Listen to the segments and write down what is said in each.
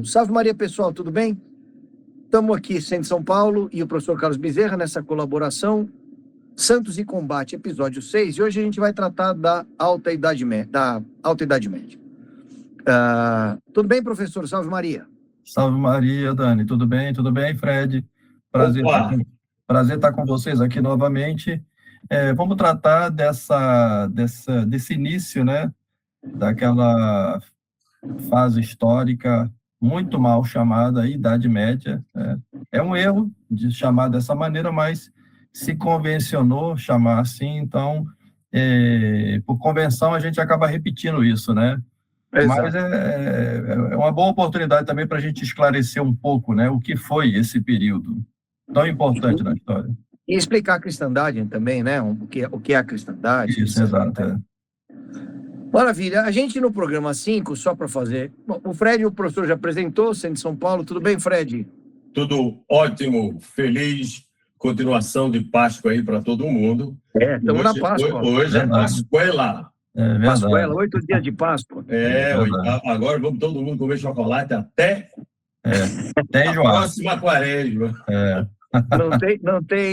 Salve Maria, pessoal, tudo bem? Estamos aqui, Centro de São Paulo, e o professor Carlos Bezerra, nessa colaboração, Santos e Combate, episódio 6, e hoje a gente vai tratar da Alta Idade Média. Tudo bem, professor? Salve Maria. Salve Maria, Dani. Tudo bem? Tudo bem, Fred? Prazer estar com vocês aqui novamente. Vamos tratar desse início, né, daquela fase histórica muito mal chamada Idade Média. É um erro de chamar dessa maneira, mas se convencionou chamar assim, então, por convenção, a gente acaba repetindo isso, né? Exato. Mas é uma boa oportunidade também para a gente esclarecer um pouco, né, o que foi esse período tão importante na história. E explicar a cristandade também, né? O que é a cristandade. Isso, exato. Maravilha. A gente no programa 5, só para fazer... Bom, o Fred, o professor já apresentou, Centro de São Paulo. Tudo bem, Fred? Tudo ótimo, feliz continuação de Páscoa aí para todo mundo. Estamos na Páscoa. Hoje é Pascuela. Pascuela, 8 dias de Páscoa. Agora vamos todo mundo comer chocolate até a próxima quaresma.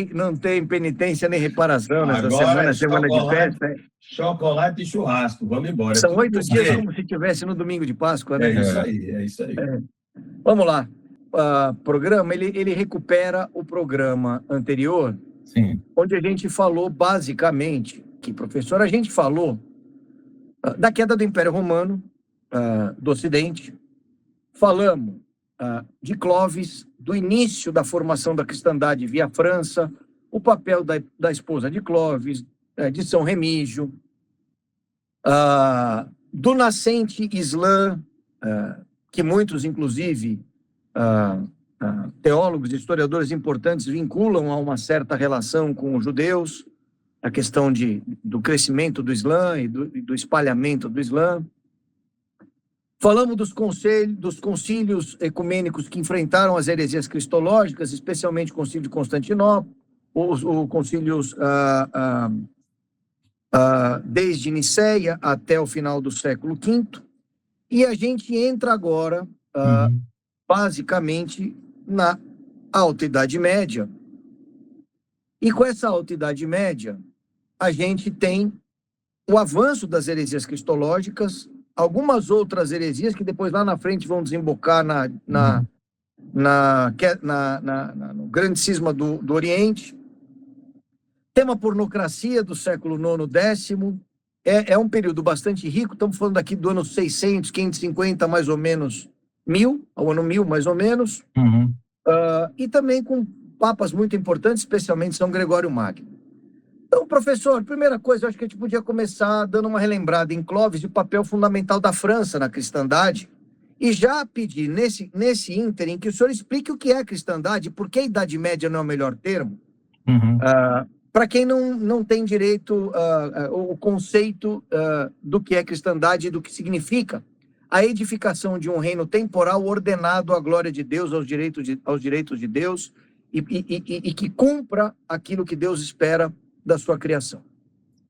Não tem penitência nem reparação nessa agora semana de festa. Chocolate e churrasco, vamos embora. São 8 dias como se estivesse no domingo de Páscoa, né? É isso aí. Vamos lá. Programa, ele recupera o programa anterior, sim, onde a gente falou basicamente, professor, a gente falou da queda do Império Romano, do Ocidente, falamos de Clovis, do início da formação da cristandade via França, o papel da esposa de Clovis, de São Remígio, do nascente Islã, que muitos, inclusive, teólogos e historiadores importantes vinculam a uma certa relação com os judeus, a questão do crescimento do Islã e do espalhamento do Islã. Falamos dos concílios ecumênicos que enfrentaram as heresias cristológicas, especialmente o concílio de Constantinopla, os concílios desde Nicéia até o final do século V, e a gente entra agora, basicamente, na Alta Idade Média. E com essa Alta Idade Média, a gente tem o avanço das heresias cristológicas, algumas outras heresias que depois lá na frente vão desembocar no grande cisma do Oriente. Tem uma pornocracia do século IX, X. É um período bastante rico, estamos falando aqui do ano 600, 550, mais ou menos, 1000, ao ano 1000, mais ou menos. E também com papas muito importantes, especialmente São Gregório Magno. Então, professor, primeira coisa, eu acho que a gente podia começar dando uma relembrada em Clovis e o papel fundamental da França na cristandade, e já pedir, nesse ínterim, que o senhor explique o que é a cristandade, por que a Idade Média não é o melhor termo, para quem não tem direito o conceito do que é cristandade e do que significa a edificação de um reino temporal ordenado à glória de Deus, aos direitos de Deus, e que cumpra aquilo que Deus espera da sua criação.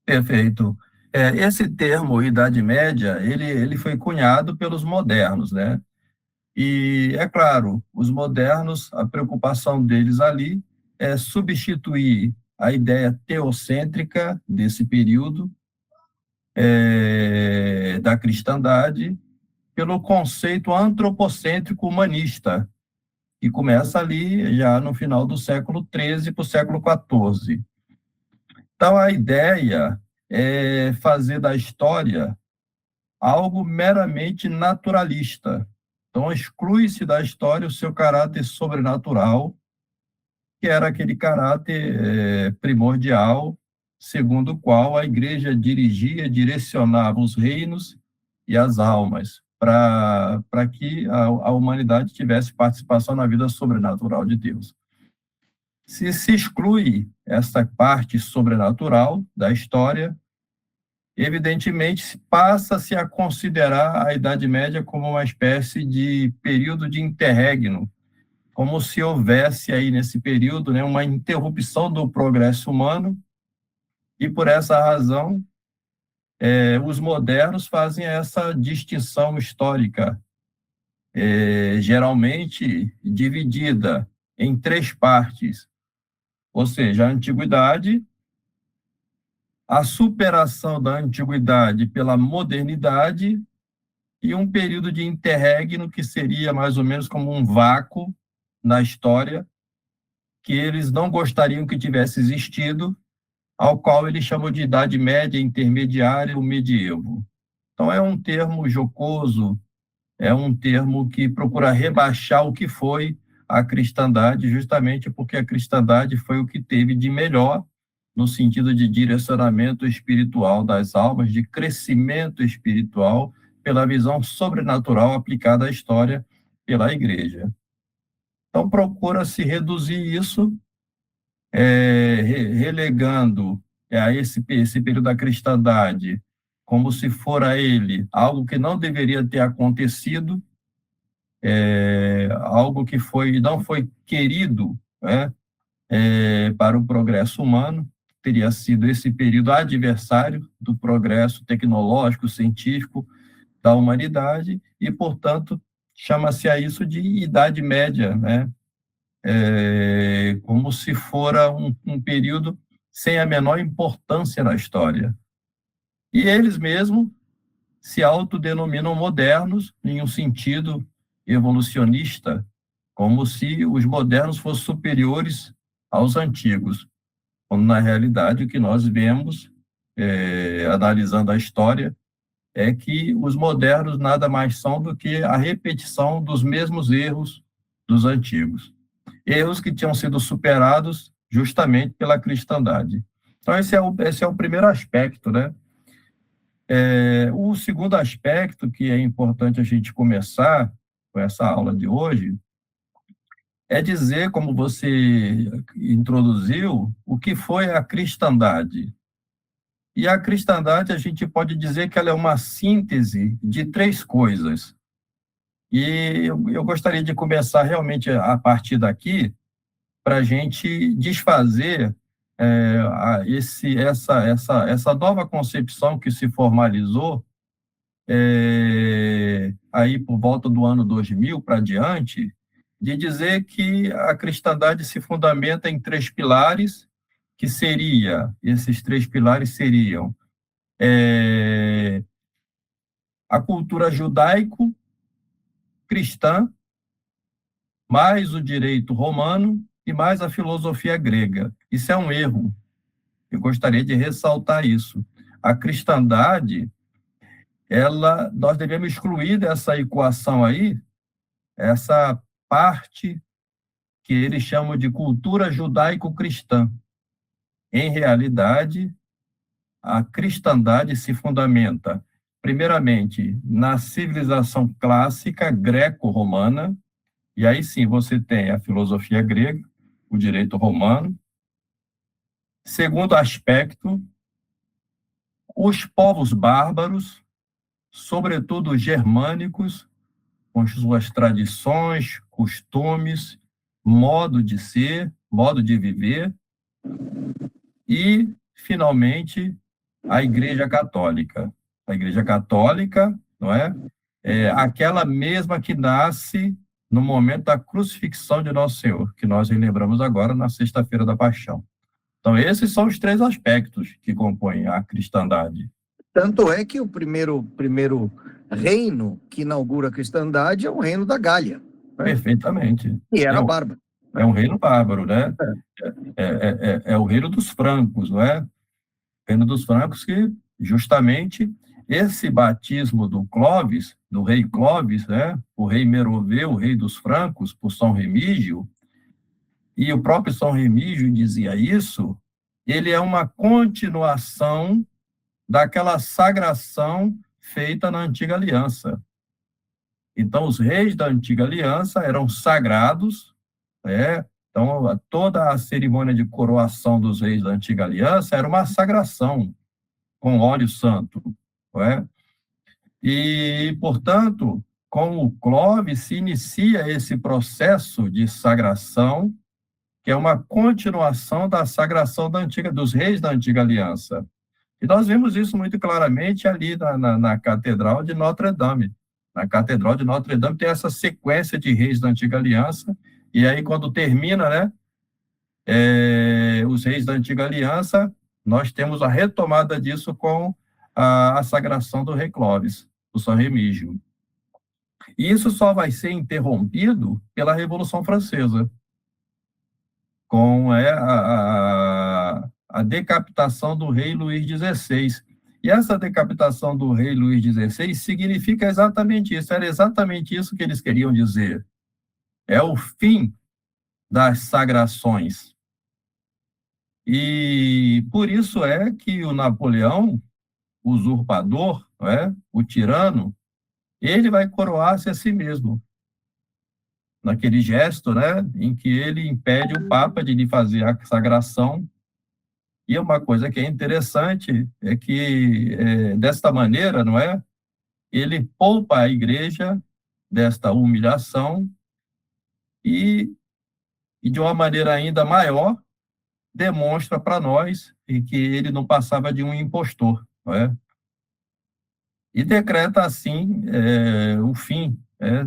Perfeito. Esse termo Idade Média, ele foi cunhado pelos modernos, né? E, é claro, os modernos, a preocupação deles ali é substituir a ideia teocêntrica desse período da cristandade pelo conceito antropocêntrico humanista, que começa ali já no final do século XIII para o século XIV. Então, a ideia é fazer da história algo meramente naturalista. Então, exclui-se da história o seu caráter sobrenatural, que era aquele caráter primordial, segundo o qual a igreja direcionava os reinos e as almas, para que a humanidade tivesse participação na vida sobrenatural de Deus. Se exclui essa parte sobrenatural da história, evidentemente passa-se a considerar a Idade Média como uma espécie de período de interregno, como se houvesse aí nesse período, né, uma interrupção do progresso humano, e por essa razão os modernos fazem essa distinção histórica geralmente dividida em 3 partes, ou seja, a antiguidade, a superação da antiguidade pela modernidade e um período de interregno que seria mais ou menos como um vácuo na história que eles não gostariam que tivesse existido, ao qual eles chamam de Idade Média, Intermediária ou Medievo. Então, é um termo jocoso, é um termo que procura rebaixar o que foi a cristandade, justamente porque a cristandade foi o que teve de melhor no sentido de direcionamento espiritual das almas, de crescimento espiritual, pela visão sobrenatural aplicada à história pela Igreja. Então, procura-se reduzir isso, relegando a esse período da cristandade como se fora ele algo que não deveria ter acontecido, algo que não foi querido, né, para o progresso humano, teria sido esse período adversário do progresso tecnológico, científico da humanidade, e, portanto, chama-se a isso de Idade Média, né? Como se fora um período sem a menor importância na história. E eles mesmos se autodenominam modernos em um sentido evolucionista, como se os modernos fossem superiores aos antigos, quando, na realidade, o que nós vemos, analisando a história, é que os modernos nada mais são do que a repetição dos mesmos erros dos antigos. Erros que tinham sido superados justamente pela cristandade. Então, esse é o primeiro aspecto, né? O segundo aspecto, que é importante a gente começar com essa aula de hoje, é dizer, como você introduziu, o que foi a cristandade. E a cristandade, a gente pode dizer que ela é uma síntese de 3 coisas. E eu gostaria de começar realmente a partir daqui, para a gente desfazer essa nova concepção que se formalizou aí por volta do ano 2000 para diante, de dizer que a cristandade se fundamenta em 3 pilares, esses 3 pilares seriam a cultura judaico-cristã, mais o direito romano e mais a filosofia grega. Isso é um erro. Eu gostaria de ressaltar isso. A cristandade, nós devemos excluir dessa equação aí, essa parte que eles chamam de cultura judaico-cristã. Em realidade, a cristandade se fundamenta, primeiramente, na civilização clássica greco-romana, e aí sim você tem a filosofia grega, o direito romano. Segundo aspecto, os povos bárbaros, sobretudo os germânicos, com suas tradições, costumes, modo de ser, modo de viver, e, finalmente, a Igreja Católica. A Igreja Católica, não é? Aquela mesma que nasce no momento da crucifixão de Nosso Senhor, que nós relembramos agora na Sexta-feira da Paixão. Então, esses são os 3 aspectos que compõem a cristandade. Tanto é que o primeiro reino que inaugura a cristandade é o reino da Gália. Né? Perfeitamente. E era bárbaro. É um reino bárbaro, né? É o reino dos francos, não é? O reino dos francos que, justamente, esse batismo do Clovis, do rei Clovis, né? O rei Meroveu, o rei dos francos, por São Remígio, e o próprio São Remígio dizia isso, ele é uma continuação daquela sagração feita na Antiga Aliança. Então, os reis da Antiga Aliança eram sagrados, né? Então, toda a cerimônia de coroação dos reis da Antiga Aliança era uma sagração com óleo santo, né? E, portanto, com o Clovis se inicia esse processo de sagração, que é uma continuação da sagração dos reis da Antiga Aliança. E nós vimos isso muito claramente ali na Catedral de Notre Dame, Na Catedral de Notre-Dame tem essa sequência de reis da Antiga Aliança, e aí quando termina, né, os reis da Antiga Aliança, nós temos a retomada disso com a sagração do rei Clovis, do São Remígio. E isso só vai ser interrompido pela Revolução Francesa, com a decapitação do rei Luís XVI. E essa decapitação do rei Luís XVI significa exatamente isso, era exatamente isso que eles queriam dizer. É o fim das sagrações. E por isso é que o Napoleão, o usurpador, não é? O tirano, ele vai coroar-se a si mesmo, naquele gesto, né, em que ele impede o Papa de lhe fazer a sagração. E uma coisa que é interessante é que, desta maneira, não é? Ele poupa a igreja desta humilhação e de uma maneira ainda maior, demonstra para nós que ele não passava de um impostor, não é? E decreta, assim, o fim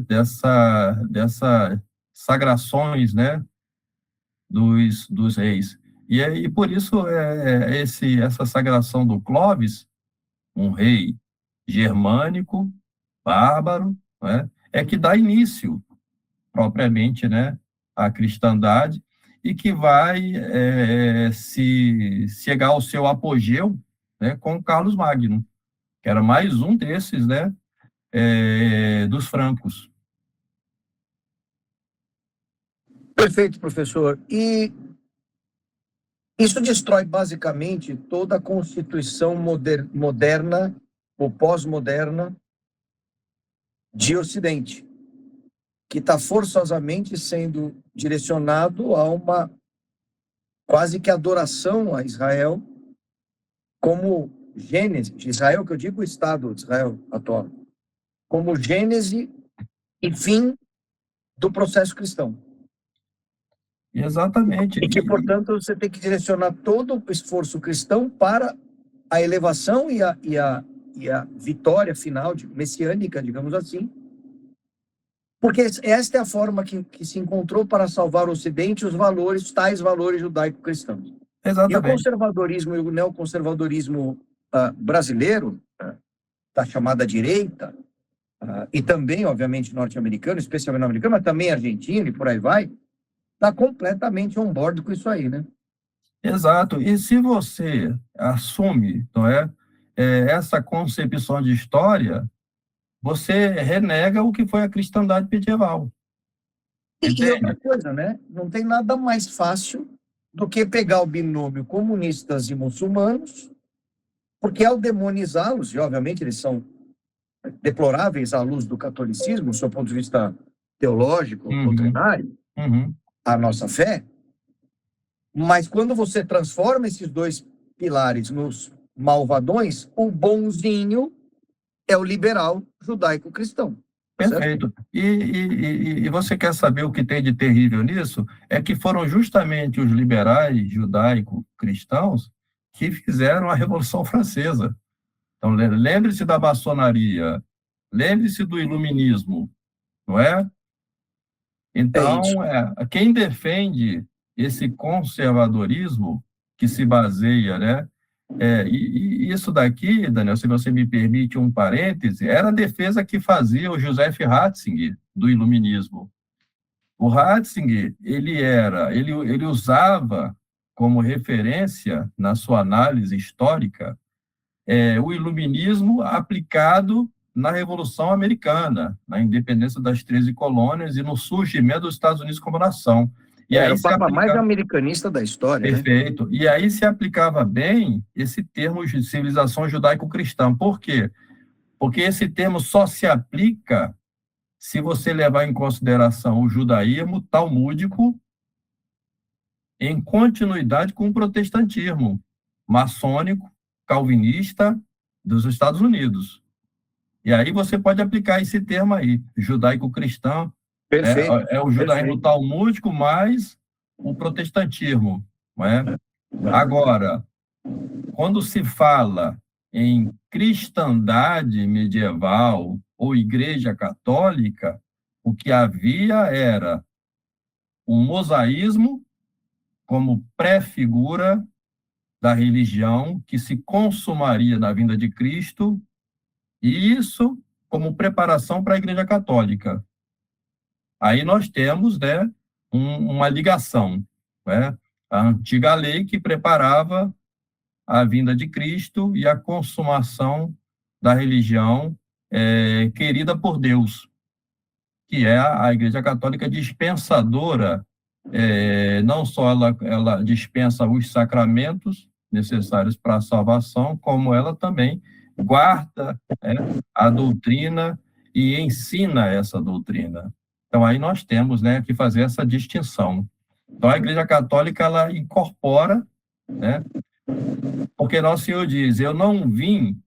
dessa sagrações, né, dos reis. E por isso essa sagração do Clovis, um rei germânico, bárbaro, né, que dá início, propriamente, né, à cristandade, e que vai se chegar ao seu apogeu, né, com Carlos Magno, que era mais um desses, né, dos francos. Perfeito, professor. E isso destrói basicamente toda a constituição moderna ou pós-moderna de Ocidente, que está forçosamente sendo direcionado a uma quase que adoração a Israel como gênese, Israel, que eu digo o Estado de Israel atual, como gênese e fim do processo cristão. Exatamente. E que, portanto, você tem que direcionar todo o esforço cristão para a elevação e a vitória final, messiânica, digamos assim, porque esta é a forma que se encontrou para salvar o Ocidente, os tais valores judaico-cristãos. Exatamente. E o conservadorismo e o neoconservadorismo brasileiro, da chamada direita, e também, obviamente, norte-americano, especialmente norte-americano, mas também argentino e por aí vai, está completamente on board com isso aí, né? Exato. E se você assume, não é, essa concepção de história, você renega o que foi a cristandade medieval. E outra coisa, né? Não tem nada mais fácil do que pegar o binômio comunistas e muçulmanos, porque ao demonizá-los, e obviamente eles são deploráveis à luz do catolicismo, do seu ponto de vista teológico, doutrinário, a nossa fé, mas quando você transforma esses dois pilares nos malvadões, o bonzinho é o liberal judaico-cristão. Perfeito. E você quer saber o que tem de terrível nisso? É que foram justamente os liberais judaico-cristãos que fizeram a Revolução Francesa. Então, lembre-se da maçonaria, lembre-se do iluminismo, não é? Então, quem defende esse conservadorismo que se baseia, né? E isso daqui, Daniel, se você me permite um parêntese, era a defesa que fazia o Joseph Ratzinger do iluminismo. O Ratzinger, ele usava como referência na sua análise histórica o iluminismo aplicado na Revolução Americana, na independência das 13 colônias e no surgimento dos Estados Unidos como nação. E aí o papa mais americanista da história. Perfeito. Né? E aí se aplicava bem esse termo de civilização judaico-cristã. Por quê? Porque esse termo só se aplica se você levar em consideração o judaísmo talmúdico em continuidade com o protestantismo maçônico, calvinista dos Estados Unidos. E aí você pode aplicar esse termo aí, judaico-cristão. Perfeito. É o judaísmo talmúdico mais o protestantismo. Não é? Agora, quando se fala em cristandade medieval, ou Igreja Católica, o que havia era um mosaísmo como pré-figura da religião que se consumaria na vinda de Cristo, e isso como preparação para a Igreja Católica. Aí nós temos, né, uma ligação, né? A antiga lei que preparava a vinda de Cristo e a consumação da religião querida por Deus, que é a Igreja Católica dispensadora. Não só ela dispensa os sacramentos necessários para a salvação, como ela também guarda a doutrina e ensina essa doutrina. Então, aí nós temos, né, que fazer essa distinção. Então, a Igreja Católica, ela incorpora, né, porque Nosso Senhor diz, eu não vim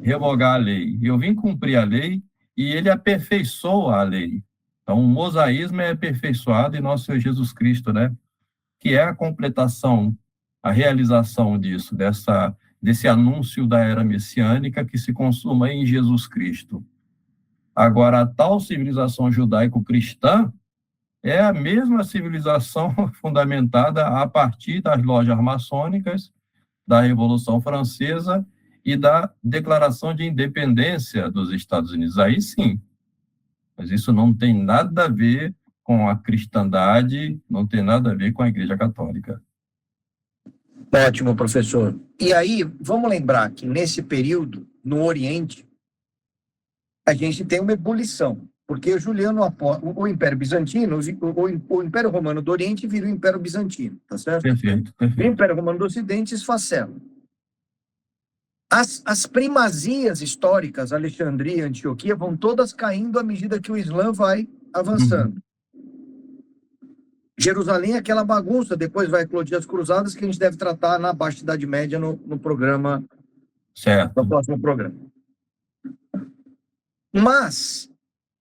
revogar a lei, eu vim cumprir a lei, e ele aperfeiçoa a lei. Então, o mosaísmo é aperfeiçoado em Nosso Senhor Jesus Cristo, né, que é a completação, a realização disso, desse anúncio da era messiânica que se consuma em Jesus Cristo. Agora, a tal civilização judaico-cristã é a mesma civilização fundamentada a partir das lojas maçônicas, da Revolução Francesa e da Declaração de Independência dos Estados Unidos. Aí sim, mas isso não tem nada a ver com a cristandade, não tem nada a ver com a Igreja Católica. Ótimo, professor. E aí, vamos lembrar que nesse período, no Oriente, a gente tem uma ebulição, porque o Império Bizantino, o Império Romano do Oriente vira o Império Bizantino, tá certo? Perfeito, O perfeito. Império Romano do Ocidente esfacela. As primazias históricas, Alexandria, Antioquia, vão todas caindo à medida que o Islã vai avançando. Jerusalém é aquela bagunça, depois vai eclodir as cruzadas, que a gente deve tratar na Baixa Idade Média no programa, Certo. no próximo programa. Mas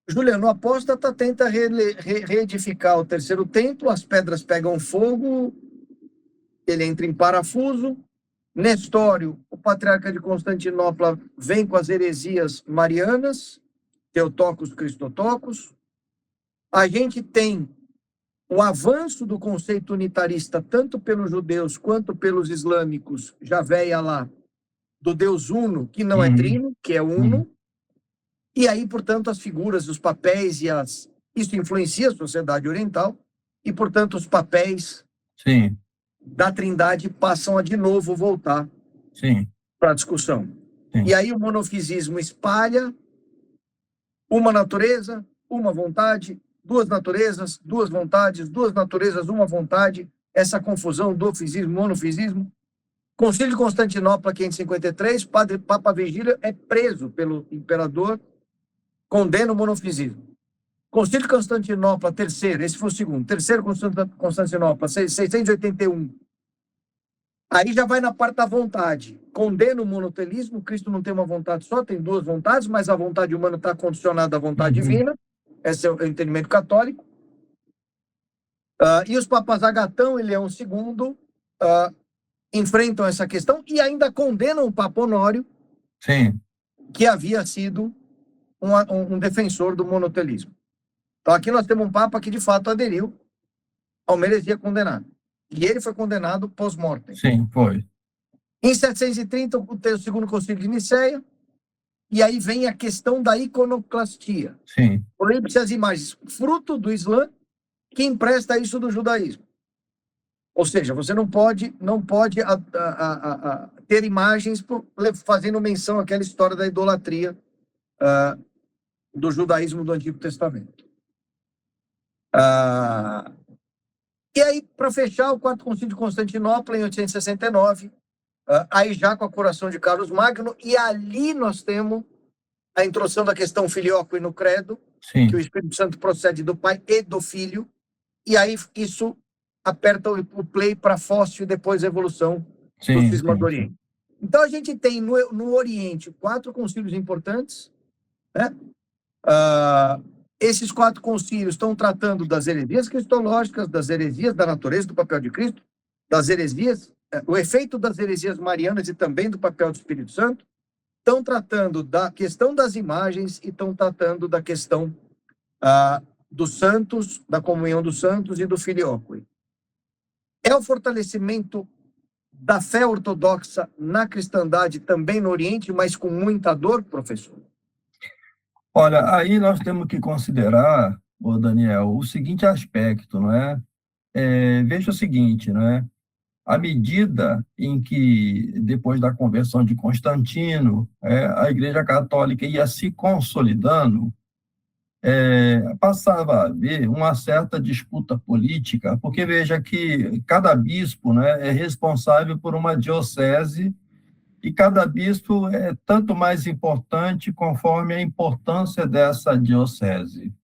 Juliano Apóstata tenta reedificar o terceiro templo, as pedras pegam fogo, ele entra em parafuso. Nestório, o patriarca de Constantinopla, vem com as heresias marianas, Teotocos, Cristotocos. A gente tem o avanço do conceito unitarista, tanto pelos judeus quanto pelos islâmicos, já veia lá, do Deus uno, que não é trino, que é uno. E aí, portanto, as figuras, os papéis isso influencia a sociedade oriental, e, portanto, os papéis Sim. da Trindade passam a de novo voltar para a discussão. Sim. E aí o monofisismo espalha uma natureza, uma vontade, duas naturezas, duas vontades, duas naturezas, uma vontade, essa confusão do fisismo, monofisismo. Concílio de Constantinopla, 553, Papa Vigílio é preso pelo imperador, condena o monofisismo. Concílio de Constantinopla, terceiro, esse foi o segundo. Terceiro Constantinopla, 681. Aí já vai na parte da vontade. Condena o monotelismo, Cristo não tem uma vontade só, tem duas vontades, mas a vontade humana está condicionada à vontade divina. Esse é o entendimento católico. E os papas Agatão e Leão II enfrentam essa questão e ainda condenam o Papa Honório, que havia sido um defensor do monotelismo. Então, aqui nós temos um Papa que, de fato, aderiu ao heresia condenado. E ele foi condenado pós-mortem. Sim, foi. Em 730, o segundo concílio de Nicéia, e aí vem a questão da iconoclastia. Sim. Proíbe-se as imagens, fruto do Islã, que empresta isso do judaísmo. Ou seja, você não pode ter imagens fazendo menção àquela história da idolatria do judaísmo do Antigo Testamento. E aí, para fechar, o Quarto Concílio de Constantinopla, em 869, aí já com a coroação de Carlos Magno, e ali nós temos a introdução da questão filioque no credo, que o Espírito Santo procede do Pai e do Filho, e aí isso aperta o play para Fóssil e depois a evolução do cisma do Oriente. Então, a gente tem no Oriente 4 concílios importantes, né? Esses 4 concílios estão tratando das heresias cristológicas, das heresias da natureza do papel de Cristo, das heresias, o efeito das heresias marianas e também do papel do Espírito Santo. estão tratando da questão das imagens e estão tratando da questão dos santos, da comunhão dos santos e do filioque. É o fortalecimento da fé ortodoxa na cristandade também no Oriente, mas com muita dor, professor? Olha, aí nós temos que considerar, ô Daniel, o seguinte aspecto, não é? Veja o seguinte, não é? À medida em que, depois da conversão de Constantino, a Igreja Católica ia se consolidando, passava a haver uma certa disputa política, porque veja que cada bispo, né, é responsável por uma diocese, e cada bispo é tanto mais importante conforme a importância dessa diocese.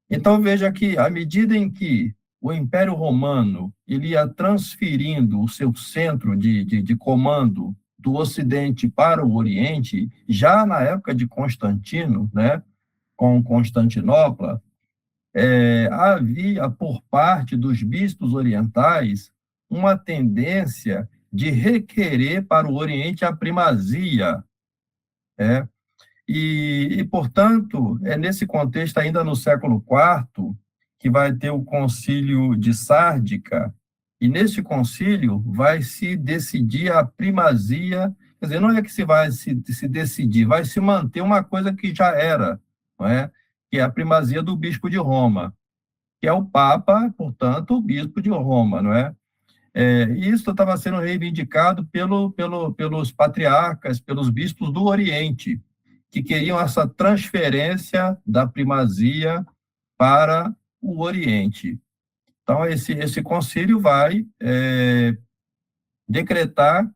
Então, veja que, à medida em que o Império Romano ele ia transferindo o seu centro de comando do Ocidente para o Oriente, já na época de Constantino, né, com Constantinopla, havia, por parte dos bispos orientais, uma tendência de requerer para o Oriente a primazia. Portanto, é nesse contexto, ainda no século IV, que vai ter o concílio de Sárdica, e nesse concílio vai se decidir a primazia, quer dizer, não é que se vai se decidir, vai se manter uma coisa que já era, não é? Que é a primazia do bispo de Roma, que é o Papa, portanto, o bispo de Roma, não é? Isso estava sendo reivindicado pelos patriarcas, pelos bispos do Oriente, que queriam essa transferência da primazia para o Oriente. Então, esse concílio vai decretar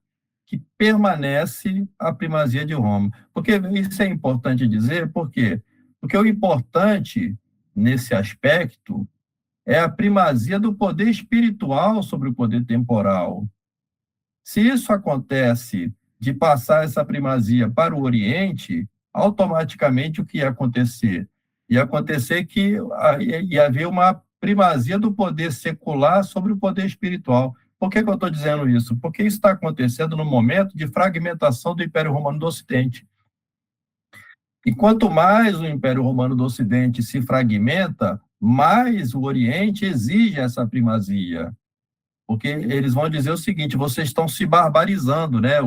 que permanece a primazia de Roma. Porque isso é importante dizer, por quê? Porque o importante nesse aspecto é a primazia do poder espiritual sobre o poder temporal. Se isso acontece de passar essa primazia para o Oriente, automaticamente o que ia acontecer? Ia acontecer que ia haver uma primazia do poder secular sobre o poder espiritual. Por que eu estou dizendo isso? Porque isso está acontecendo no momento de fragmentação do Império Romano do Ocidente. E quanto mais o Império Romano do Ocidente se fragmenta, mais o Oriente exige essa primazia. Porque eles vão dizer o seguinte: vocês estão se barbarizando, né?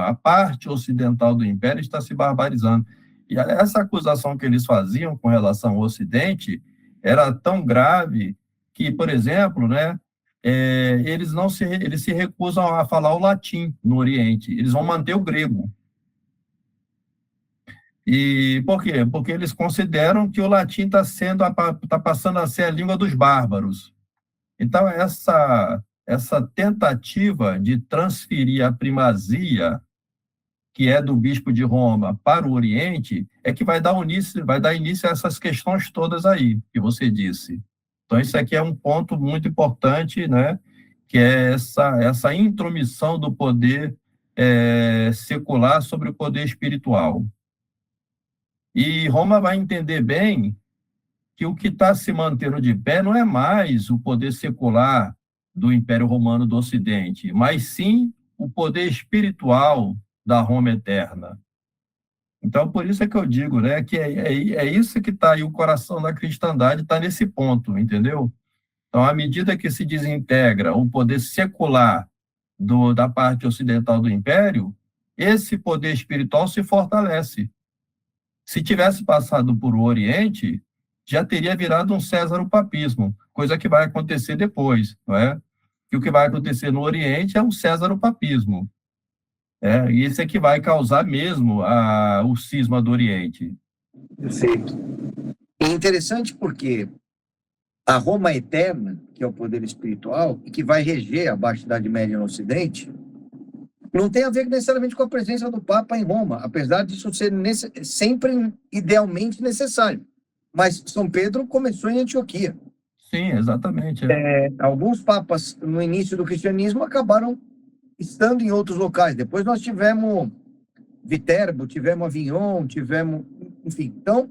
A parte ocidental do Império está se barbarizando. E essa acusação que eles faziam com relação ao Ocidente era tão grave que, por exemplo, né, eles se recusam a falar o latim no Oriente, eles vão manter o grego. E por quê? Porque eles consideram que o latim está passando a ser a língua dos bárbaros. Então, essa tentativa de transferir a primazia, que é do bispo de Roma, para o Oriente, é que vai dar início a essas questões todas aí, que você disse. Então, isso aqui é um ponto muito importante, né? Que é essa intromissão do poder secular sobre o poder espiritual. E Roma vai entender bem que o que está se mantendo de pé não é mais o poder secular do Império Romano do Ocidente, mas sim o poder espiritual da Roma eterna. Então, por isso é que eu digo, né, que é isso que está aí, o coração da cristandade está nesse ponto, entendeu? Então, à medida que se desintegra o poder secular da parte ocidental do Império, esse poder espiritual se fortalece. Se tivesse passado por o Oriente, já teria virado um césaropapismo, coisa que vai acontecer depois, não é? Que o que vai acontecer no Oriente é um césaropapismo. E isso é que vai causar mesmo o cisma do Oriente. Perfeito. É interessante porque a Roma eterna, que é o poder espiritual, e que vai reger a Baixa Idade Média no Ocidente, não tem a ver necessariamente com a presença do Papa em Roma, apesar disso ser sempre idealmente necessário. Mas São Pedro começou em Antioquia. Sim, exatamente. Alguns papas, no início do cristianismo, acabaram estando em outros locais. Depois nós tivemos Viterbo, tivemos Avignon, enfim. Então,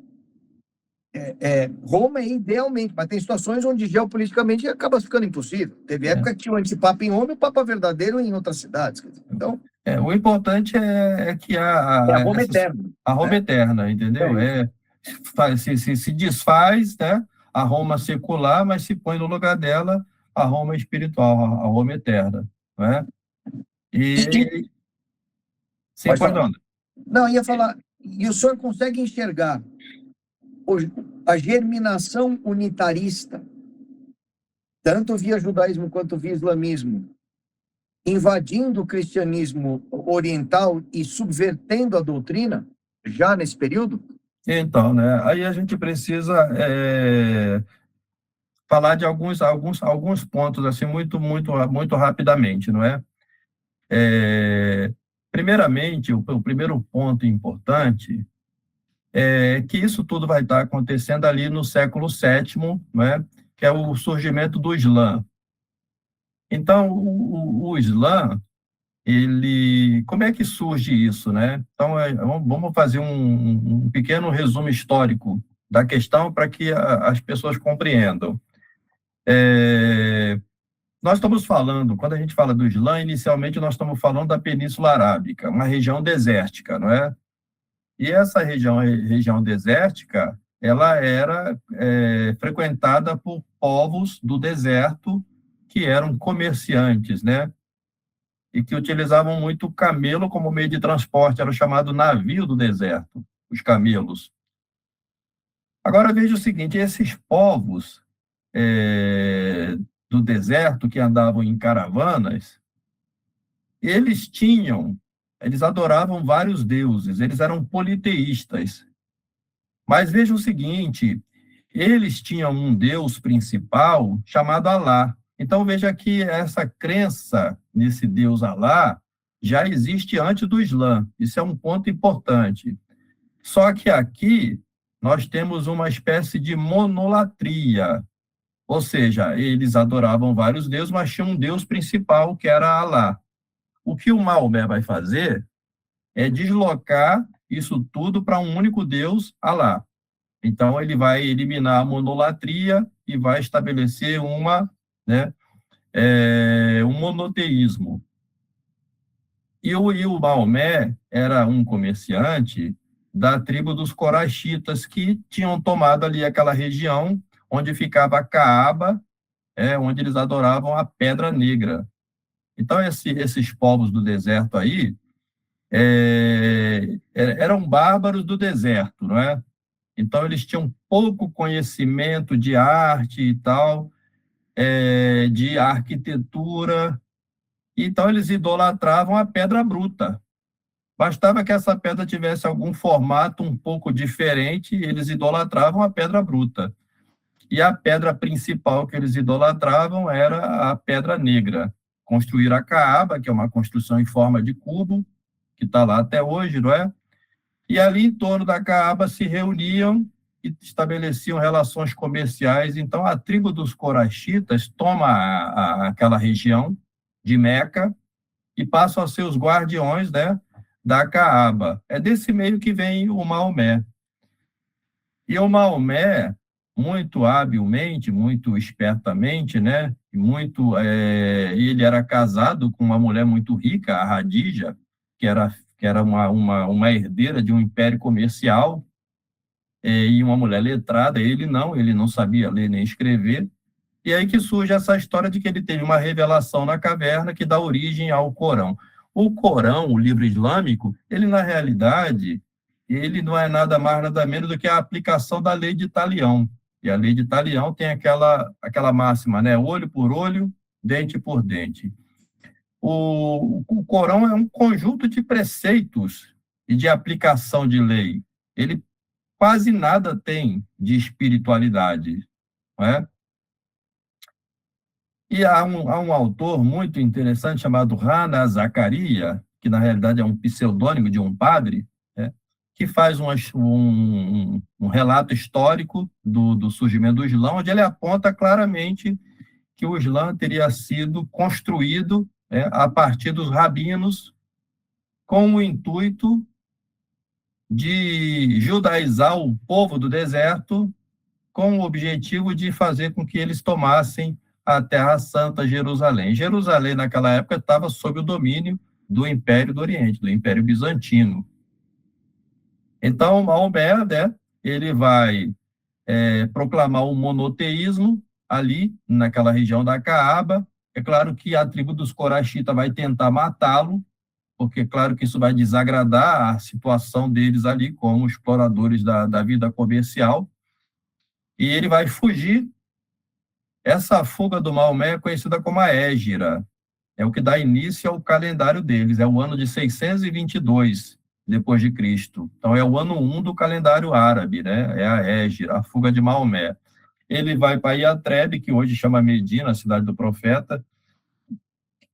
Roma é idealmente, mas tem situações onde geopoliticamente acaba ficando impossível. Teve época que tinha o antipapa em Roma e o papa verdadeiro em outras cidades. Então, O importante é que É a Roma eterna. a Roma né? eterna, entendeu? Se desfaz, né, a Roma secular, mas se põe no lugar dela a Roma espiritual, a Roma eterna, né? E E sim, pode pois falar. não. Não, ia falar. E o senhor consegue enxergar o- a germinação unitarista, tanto via judaísmo quanto via islamismo, invadindo o cristianismo oriental e subvertendo a doutrina, já nesse período? Então, né? Aí a gente precisa falar de alguns pontos assim muito rapidamente, não é? Primeiramente, o primeiro ponto importante é que isso tudo vai estar acontecendo ali no século VII, né? Que é o surgimento do Islã. Então, o Islã, como é que surge isso, né? Então, vamos fazer um pequeno resumo histórico da questão para que as pessoas compreendam. Nós estamos falando, quando a gente fala do Islã, inicialmente nós estamos falando da Península Arábica, uma região desértica, não é? E essa região desértica, ela era frequentada por povos do deserto que eram comerciantes, né? E que utilizavam muito o camelo como meio de transporte, era o chamado navio do deserto, os camelos. Agora veja o seguinte, esses povos do deserto que andavam em caravanas, eles adoravam vários deuses, eles eram politeístas. Mas veja o seguinte, eles tinham um deus principal chamado Alá. Então veja que essa crença nesse deus Alá já existe antes do Islã. Isso é um ponto importante. Só que aqui nós temos uma espécie de monolatria, ou seja, eles adoravam vários deuses, mas tinha um deus principal que era Alá. O que o Maomé vai fazer é deslocar isso tudo para um único deus, Alá. Então, ele vai eliminar a monolatria e vai estabelecer um monoteísmo. E o Maomé era um comerciante da tribo dos Coraxitas, que tinham tomado ali aquela região onde ficava a Caaba, onde eles adoravam a Pedra Negra. Então, esses povos do deserto aí eram bárbaros do deserto, não é? Então, eles tinham pouco conhecimento de arte e tal, de arquitetura. Então, eles idolatravam a pedra bruta. Bastava que essa pedra tivesse algum formato um pouco diferente, eles idolatravam a pedra bruta. E a pedra principal que eles idolatravam era a pedra negra. Construíram a Caaba, que é uma construção em forma de cubo, que está lá até hoje, não é? E ali em torno da Caaba se reuniam e estabeleciam relações comerciais. Então, a tribo dos Coraxitas toma aquela região de Meca e passam a ser os guardiões, né, da Caaba. É desse meio que vem o Maomé. E o Maomé, muito habilmente, muito espertamente, né, ele era casado com uma mulher muito rica, a Hadija, que era uma herdeira de um império comercial, e uma mulher letrada. Ele não sabia ler nem escrever. E aí que surge essa história de que ele teve uma revelação na caverna que dá origem ao Corão. O Corão, o livro islâmico, ele na realidade, ele não é nada mais, nada menos do que a aplicação da lei de Talião. E a lei de Talião tem aquela máxima, né? Olho por olho, dente por dente. O Corão é um conjunto de preceitos e de aplicação de lei. Ele quase nada tem de espiritualidade, não é? E há um autor muito interessante chamado Rana Zakaria, que na realidade é um pseudônimo de um padre, né, que faz um relato histórico do surgimento do Islã, onde ele aponta claramente que o Islã teria sido construído, a partir dos rabinos com o intuito de judaizar o povo do deserto, com o objetivo de fazer com que eles tomassem a Terra Santa, Jerusalém. Jerusalém, naquela época, estava sob o domínio do Império do Oriente, do Império Bizantino. Então, Maomé, né, ele vai proclamar o monoteísmo ali, naquela região da Caaba. É claro que a tribo dos Coraxitas vai tentar matá-lo, porque, claro, que isso vai desagradar a situação deles ali como exploradores da vida comercial, e ele vai fugir. Essa fuga do Maomé é conhecida como a Hégira, é o que dá início ao calendário deles, é o ano de 622 depois de Cristo. Então, é o ano 1 do calendário árabe, né? É a Hégira, a fuga de Maomé. Ele vai para Iatrebe, que hoje chama Medina, a cidade do profeta,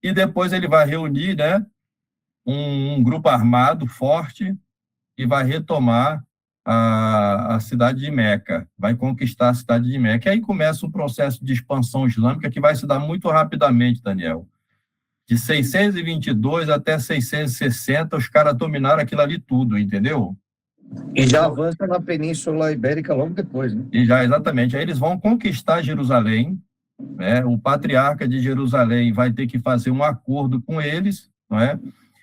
e depois ele vai reunir, né, um grupo armado forte e vai retomar a cidade de Meca, vai conquistar a cidade de Meca. E aí começa o processo de expansão islâmica, que vai se dar muito rapidamente, Daniel. De 622 até 660, os caras dominaram aquilo ali tudo, entendeu? E já avança na Península Ibérica logo depois, né? E já, exatamente. Aí eles vão conquistar Jerusalém, né? O patriarca de Jerusalém vai ter que fazer um acordo com eles, não é?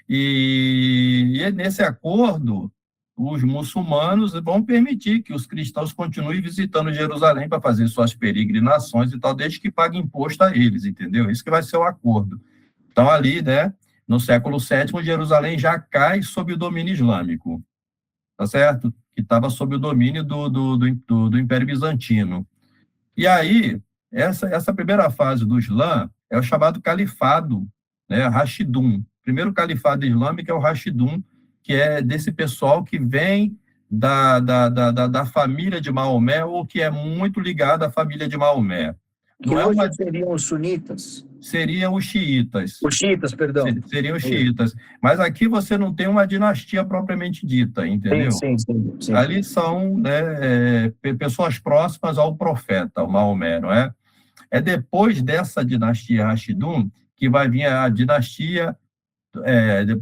E nesse acordo, os muçulmanos vão permitir que os cristãos continuem visitando Jerusalém para fazer suas peregrinações e tal, desde que paguem imposto a eles, entendeu? Isso que vai ser o acordo. Então, ali, né, no século VII, Jerusalém já cai sob o domínio islâmico, tá certo? Que estava sob o domínio do Império Bizantino. E aí, essa primeira fase do Islã é o chamado califado, né, Rashidun. O primeiro califado islâmico é o Rashidun, que é desse pessoal que vem da família de Maomé, ou que é muito ligado à família de Maomé. Que Não é hoje uma... seriam os sunitas. Seriam os xiitas. Os xiitas, perdão. Seriam os xiitas. Mas aqui você não tem uma dinastia propriamente dita, entendeu? Sim. Ali são, né, pessoas próximas ao profeta, ao Maomé, não é? É depois dessa dinastia Rashidun que vai vir a dinastia,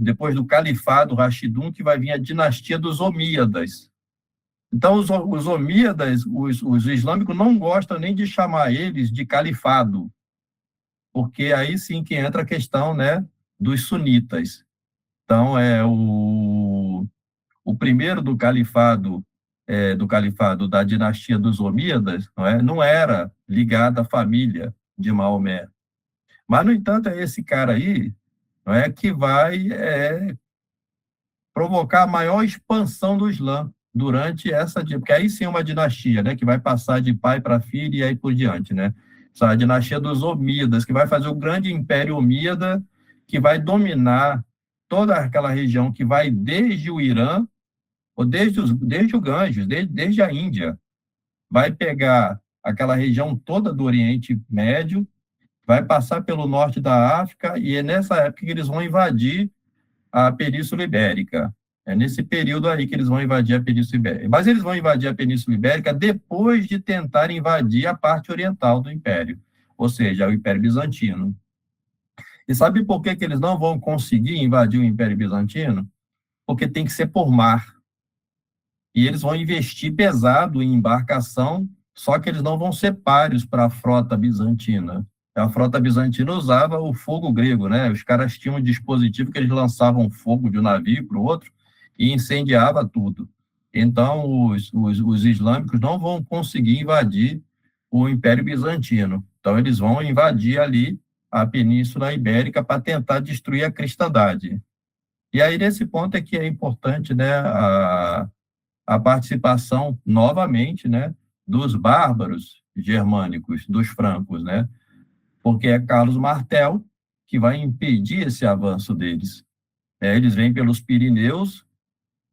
depois do califado Rashidun, que vai vir a dinastia dos Omíadas. Então, os Omíadas, os islâmicos, não gostam nem de chamar eles de califado, porque aí sim que entra a questão, né, dos sunitas. Então, o primeiro do califado da dinastia dos Omíadas, não era ligado à família de Maomé. Mas, no entanto, é esse cara aí, que vai provocar a maior expansão do Islã durante porque aí sim é uma dinastia, né, que vai passar de pai para filho e aí por diante, né? Essa é a dinastia dos Omíadas, que vai fazer o grande império Omíada, que vai dominar toda aquela região que vai desde o Irã, ou desde o Ganges, desde a Índia, vai pegar aquela região toda do Oriente Médio, vai passar pelo norte da África, e é nessa época que eles vão invadir a Península Ibérica. É nesse período aí que eles vão invadir a Península Ibérica. Mas eles vão invadir a Península Ibérica depois de tentar invadir a parte oriental do Império, ou seja, o Império Bizantino. E sabe por que eles não vão conseguir invadir o Império Bizantino? Porque tem que ser por mar. E eles vão investir pesado em embarcação, só que eles não vão ser páreos para a frota bizantina. A frota bizantina usava o fogo grego, né? Os caras tinham um dispositivo que eles lançavam fogo de um navio para o outro e incendiava tudo. Então, os islâmicos não vão conseguir invadir o Império Bizantino. Então, eles vão invadir ali a Península Ibérica para tentar destruir a cristandade. E aí, nesse ponto é que é importante, né, a participação, novamente, né, dos bárbaros germânicos, dos francos, né? Porque é Carlos Martel que vai impedir esse avanço deles. Eles vêm pelos Pirineus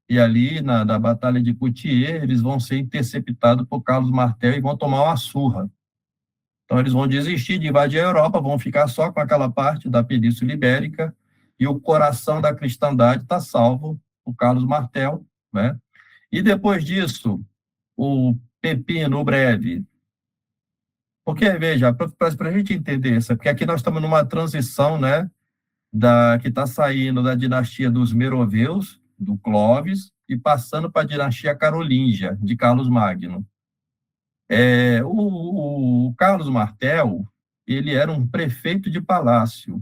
e ali na Batalha de Poitiers eles vão ser interceptados por Carlos Martel e vão tomar uma surra. Então eles vão desistir de invadir a Europa, vão ficar só com aquela parte da Península Ibérica e o coração da cristandade está salvo por Carlos Martel, né? E depois disso, o Pepino Breve. Porque, veja, para a gente entender isso, porque aqui nós estamos numa transição, né, que está saindo da dinastia dos Meroveus, do Clovis, e passando para a dinastia carolíngia, de Carlos Magno. O Carlos Martel, ele era um prefeito de palácio,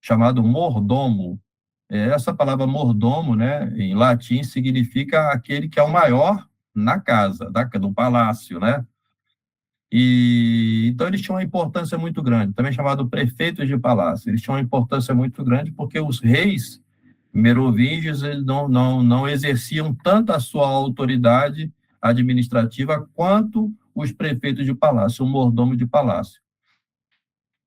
chamado mordomo, essa palavra mordomo, né, em latim, significa aquele que é o maior na casa, do palácio, né? E então eles tinham uma importância muito grande, também chamado prefeitos de palácio. Eles tinham uma importância muito grande porque os reis merovingios eles não exerciam tanto a sua autoridade administrativa quanto os prefeitos de palácio, o mordomo de palácio.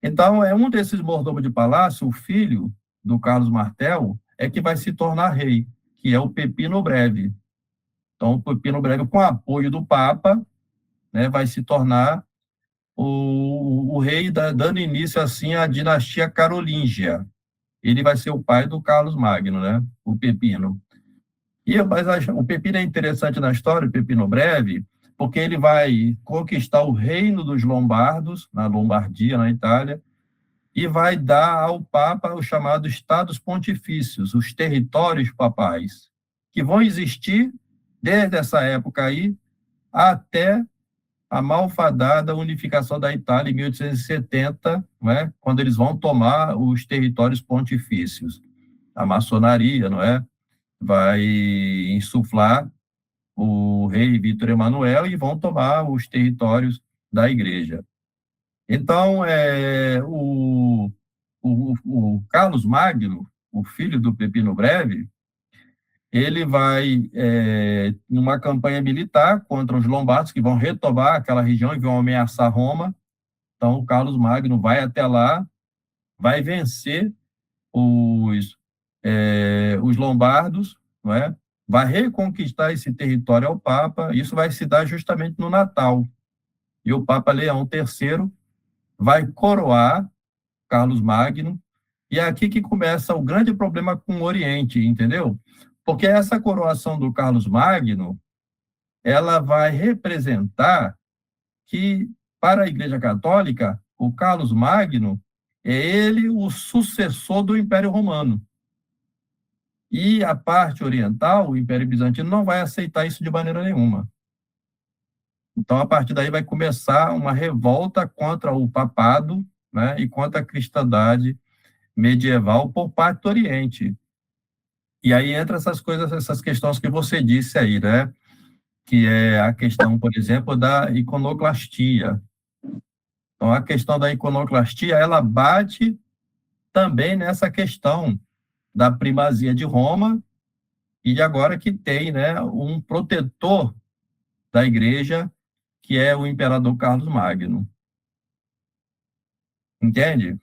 Então, é um desses mordomos de palácio, o filho do Carlos Martel, é que vai se tornar rei, que é o Pepino Breve. Então, o Pepino Breve, com o apoio do Papa, né, vai se tornar o rei, dando início, assim, à dinastia carolíngia. Ele vai ser o pai do Carlos Magno, né, o Pepino. Mas o Pepino é interessante na história, o Pepino Breve, porque ele vai conquistar o reino dos Lombardos, na Lombardia, na Itália, e vai dar ao Papa os chamados Estados Pontifícios, os territórios papais, que vão existir desde essa época aí até a malfadada unificação da Itália em 1870, né, quando eles vão tomar os territórios pontifícios. A maçonaria, não é? Vai insuflar o rei Vítor Emanuel e vão tomar os territórios da igreja. Então, o Carlos Magno, o filho do Pepino Breve, ele vai numa campanha militar contra os lombardos, que vão retomar aquela região e vão ameaçar Roma. Então, o Carlos Magno vai até lá, vai vencer os lombardos, não é? Vai reconquistar esse território ao Papa. Isso vai se dar justamente no Natal. E o Papa Leão III vai coroar Carlos Magno, e é aqui que começa o grande problema com o Oriente, entendeu? Porque essa coroação do Carlos Magno, ela vai representar que, para a Igreja Católica, o Carlos Magno é ele o sucessor do Império Romano. E a parte oriental, o Império Bizantino, não vai aceitar isso de maneira nenhuma. Então, a partir daí vai começar uma revolta contra o papado, né, e contra a cristandade medieval por parte do Oriente. E aí entra essas coisas, essas questões que você disse aí, né? Que é a questão, por exemplo, da iconoclastia. Então, a questão da iconoclastia, ela bate também nessa questão da primazia de Roma e de agora que tem, né, um protetor da igreja, que é o imperador Carlos Magno. Entende?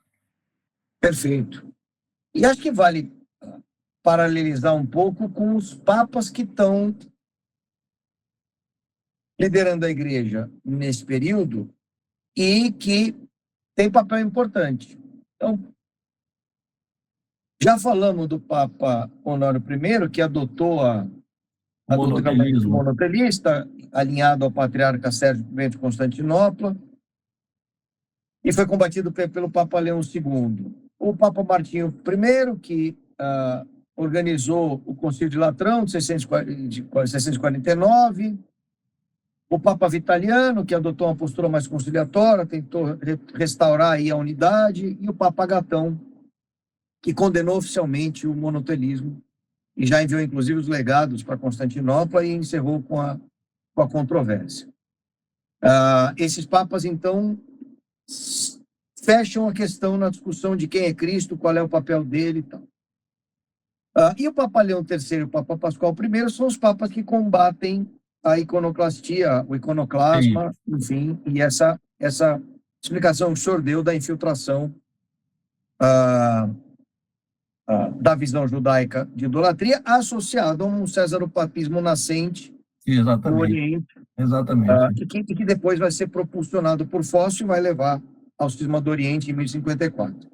Perfeito. E acho que vale paralelizar um pouco com os papas que estão liderando a igreja nesse período e que tem papel importante. Então, já falamos do Papa Honório I, que adotou a doutrina monotelista, alinhado ao patriarca Sérgio I de Constantinopla, e foi combatido pelo Papa Leão II. O Papa Martinho I, que organizou o Concílio de Latrão, de 649, o Papa Vitaliano, que adotou uma postura mais conciliatória, tentou restaurar aí a unidade, e o Papa Gatão, que condenou oficialmente o monotelismo e já enviou, inclusive, os legados para Constantinopla e encerrou com a controvérsia. Esses papas, então, fecham a questão na discussão de quem é Cristo, qual é o papel dele e tal. E o Papa Leão III e o Papa Pascoal I são os papas que combatem a iconoclastia, o iconoclasma, sim, enfim, e essa explicação que o senhor deu da infiltração da visão judaica de idolatria associada a um cesaropapismo nascente no Oriente, exatamente. Que depois vai ser propulsionado por Fóssil e vai levar ao cisma do Oriente em 1054.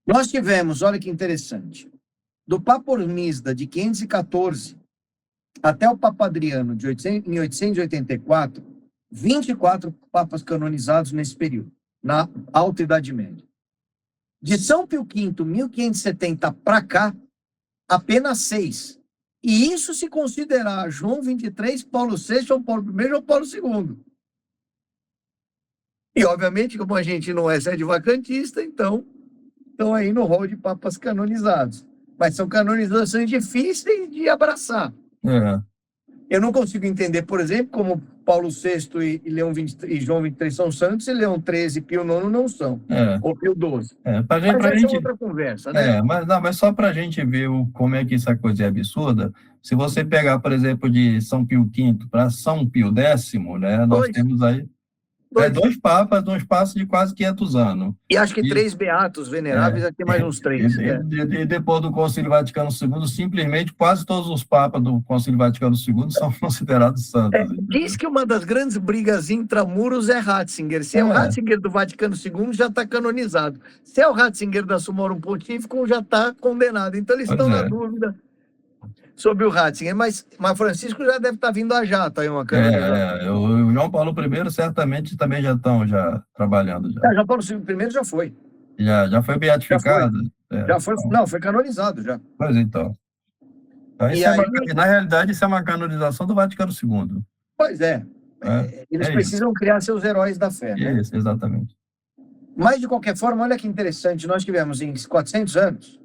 Nós tivemos, olha que interessante, do Papa Hormisda de 514 até o Papa Adriano em 884, 24 papas canonizados nesse período, na Alta Idade Média. De São Pio V, 1570 para cá, apenas 6. E isso se considerar João 23, Paulo VI, João Paulo I ou Paulo II. E, obviamente, como a gente não é sede vacantista, então, estão aí no rol de papas canonizados. mas são canonizações difíceis de abraçar. É, Eu não consigo entender, por exemplo, como Paulo VI e Leão 20, e João 23 são santos e Leão 13 e Pio IX não são, é, ou Pio XII. pra Mas essa é gente, outra conversa, né? mas, não, mas só para a gente ver como é que essa coisa é absurda, se você pegar, por exemplo, de São Pio V para São Pio X, né, nós Dois, temos aí dois. 2 papas num espaço de quase 500 anos. E acho que E, 3 beatos veneráveis, aqui mais uns 3. e depois do Concílio Vaticano II, simplesmente quase todos os papas do Concílio Vaticano II são considerados santos. Diz que uma das grandes brigas intramuros é Ratzinger. Se é o É. Ratzinger do Vaticano II, já está canonizado. Se é o Ratzinger da Sumorum Pontificum, já está condenado. Então eles Pois estão na é. dúvida sobre o Ratzinger. Mas Francisco já deve estar vindo a jato aí uma canonização. O João Paulo I certamente também já estão trabalhando. João Paulo I já foi. Já foi beatificado? Já foi. Não, foi canonizado já. Pois então. E aí, na realidade, isso é uma canonização do Vaticano II. pois é. Eles precisam criar seus heróis da fé, né? Isso, exatamente. Mas, de qualquer forma, olha que interessante, nós tivemos em 400 anos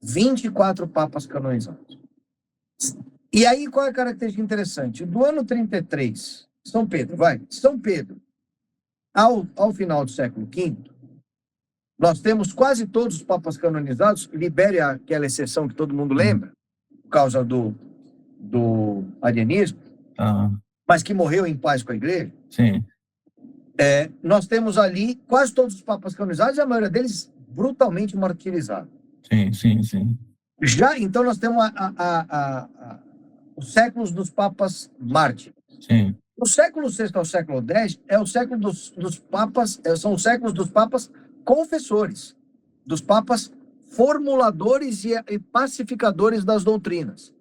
24 papas canonizados. E aí, qual é a característica interessante? Do ano 33, São Pedro, ao final do século V, nós temos quase todos os papas canonizados, libere aquela exceção que todo mundo lembra, por causa do arianismo, mas que morreu em paz com a igreja. Sim. Nós temos ali quase todos os papas canonizados e a maioria deles brutalmente martirizados. Sim. Já, então, nós temos os séculos dos papas mártires. Sim. O século VI ao século X é o século dos papas, são os séculos dos papas confessores, dos papas formuladores e pacificadores das doutrinas.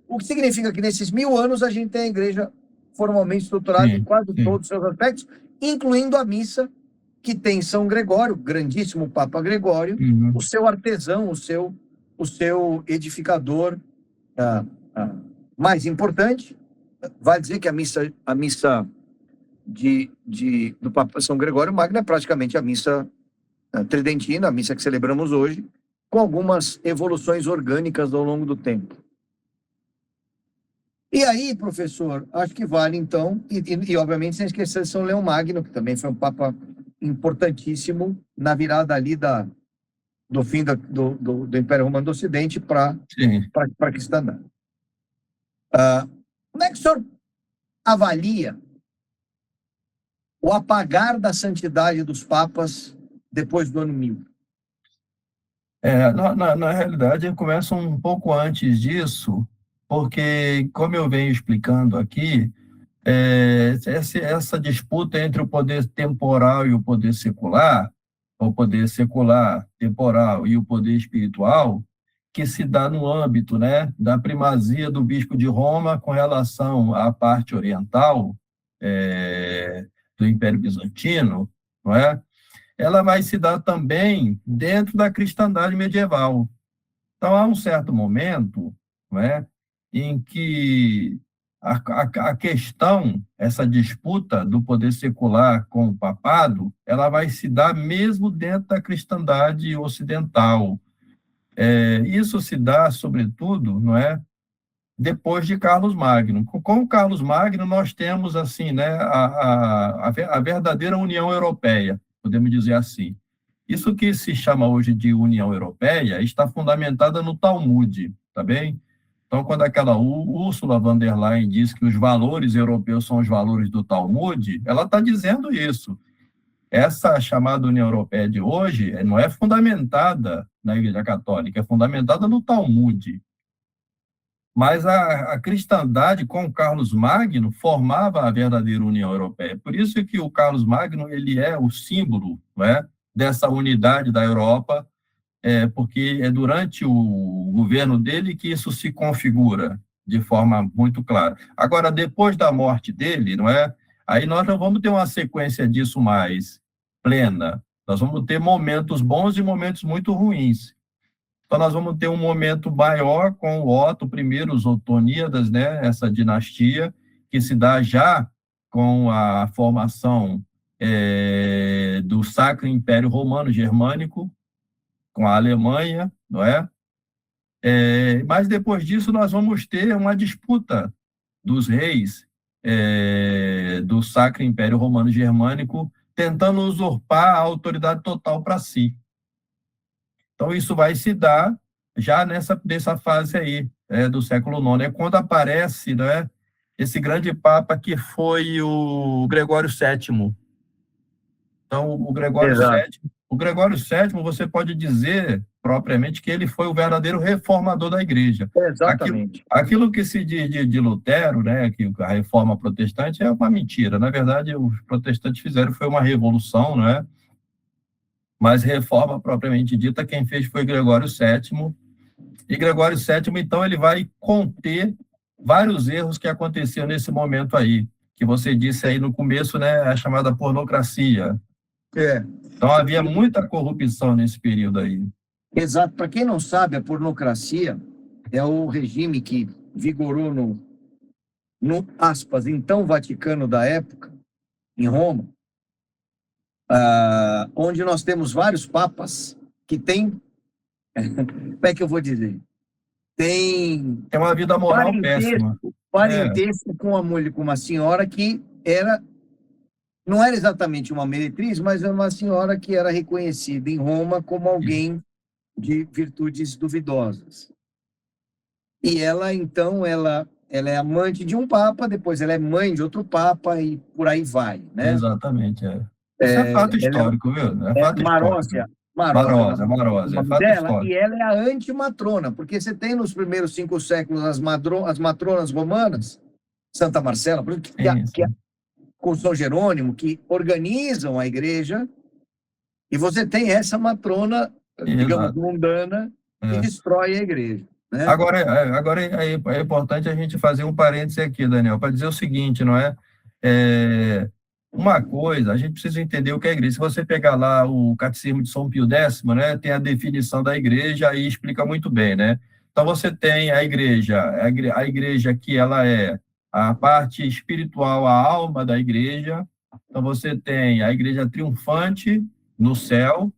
O que significa que nesses 1000 anos a gente tem a igreja formalmente estruturada em quase todos os seus aspectos, incluindo a missa, que tem São Gregório, grandíssimo Papa Gregório, o seu artesão, o seu edificador mais importante. Vai dizer que a missa do Papa São Gregório Magno é praticamente a missa tridentina, a missa que celebramos hoje, com algumas evoluções orgânicas ao longo do tempo. E aí, professor, acho que vale, então, e obviamente sem esquecer de São Leão Magno, que também foi um papa importantíssimo na virada ali do fim do Império Romano do Ocidente para a cristandade. Como é que o senhor avalia o apagar da santidade dos papas depois do ano 1000? Na realidade, começa um pouco antes disso, porque, como eu venho explicando aqui, essa disputa entre o poder temporal e o poder secular, o poder secular, temporal e o poder espiritual, que se dá no âmbito, né, da primazia do bispo de Roma com relação à parte oriental do Império Bizantino, não é? Ela vai se dar também dentro da cristandade medieval. Então, há um certo momento, não é, em que a questão, essa disputa do poder secular com o papado, ela vai se dar mesmo dentro da cristandade ocidental. Isso se dá, sobretudo, não é, depois de Carlos Magno. Com Carlos Magno, nós temos assim, né, a verdadeira União Europeia, podemos dizer assim. Isso que se chama hoje de União Europeia está fundamentada no Talmud, tá bem? Então, quando aquela Ursula von der Leyen diz que os valores europeus são os valores do Talmud, ela está dizendo isso. Essa chamada União Europeia de hoje não é fundamentada na Igreja Católica, é fundamentada no Talmud. Mas a cristandade com Carlos Magno formava a verdadeira União Europeia. Por isso que o Carlos Magno ele é o símbolo, não é, dessa unidade da Europa, porque é durante o governo dele que isso se configura de forma muito clara. Agora, depois da morte dele, não é? Aí nós não vamos ter uma sequência disso mais plena. Nós vamos ter momentos bons e momentos muito ruins. Então, nós vamos ter um momento maior com o Otto I, os Otoníadas, né? Essa dinastia que se dá já com a formação do Sacro Império Romano Germânico, com a Alemanha, não é? Mas depois disso nós vamos ter uma disputa dos reis do Sacro Império Romano Germânico, tentando usurpar a autoridade total para si. Então isso vai se dar já nessa fase aí do século IX. É quando aparece, né, esse grande papa que foi o Gregório VII. Então, o Gregório VII, você pode dizer propriamente que ele foi o verdadeiro reformador da igreja. Exatamente. Aquilo que se diz de Lutero, né, que a reforma protestante é uma mentira. Na verdade, os protestantes fizeram foi uma revolução, né? Mas reforma propriamente dita, quem fez foi Gregório VII. E Gregório VII, então, ele vai conter vários erros que aconteciam nesse momento aí, que você disse aí no começo, né, a chamada pornocracia. Então, havia muita corrupção nesse período aí. Exato. Para quem não sabe, a pornocracia é o regime que vigorou no aspas, então Vaticano da época, em Roma, onde nós temos vários papas que têm, como é que eu vou dizer? Tem uma vida moral péssima. Parentesco com uma senhora que não era exatamente uma meretriz, mas era uma senhora que era reconhecida em Roma como alguém de virtudes duvidosas. E ela, então, ela é amante de um papa, depois ela é mãe de outro papa e por aí vai, né? Exatamente, Isso é fato histórico, viu? É fato Marósia. Marósia, é fato histórico. E ela é a antimatrona, porque você tem nos primeiros 5 séculos as matronas romanas, Santa Marcela, por exemplo, com São Jerônimo, que organizam a igreja, e você tem essa matrona, digamos, mundana, que destrói a igreja. Né? Agora é importante a gente fazer um parêntese aqui, Daniel, para dizer o seguinte, não é? Uma coisa, a gente precisa entender o que é a igreja. Se você pegar lá o Catecismo de São Pio X, né, tem a definição da igreja e explica muito bem, né? Então você tem a igreja que ela é a parte espiritual, a alma da igreja. Então você tem a igreja triunfante no céu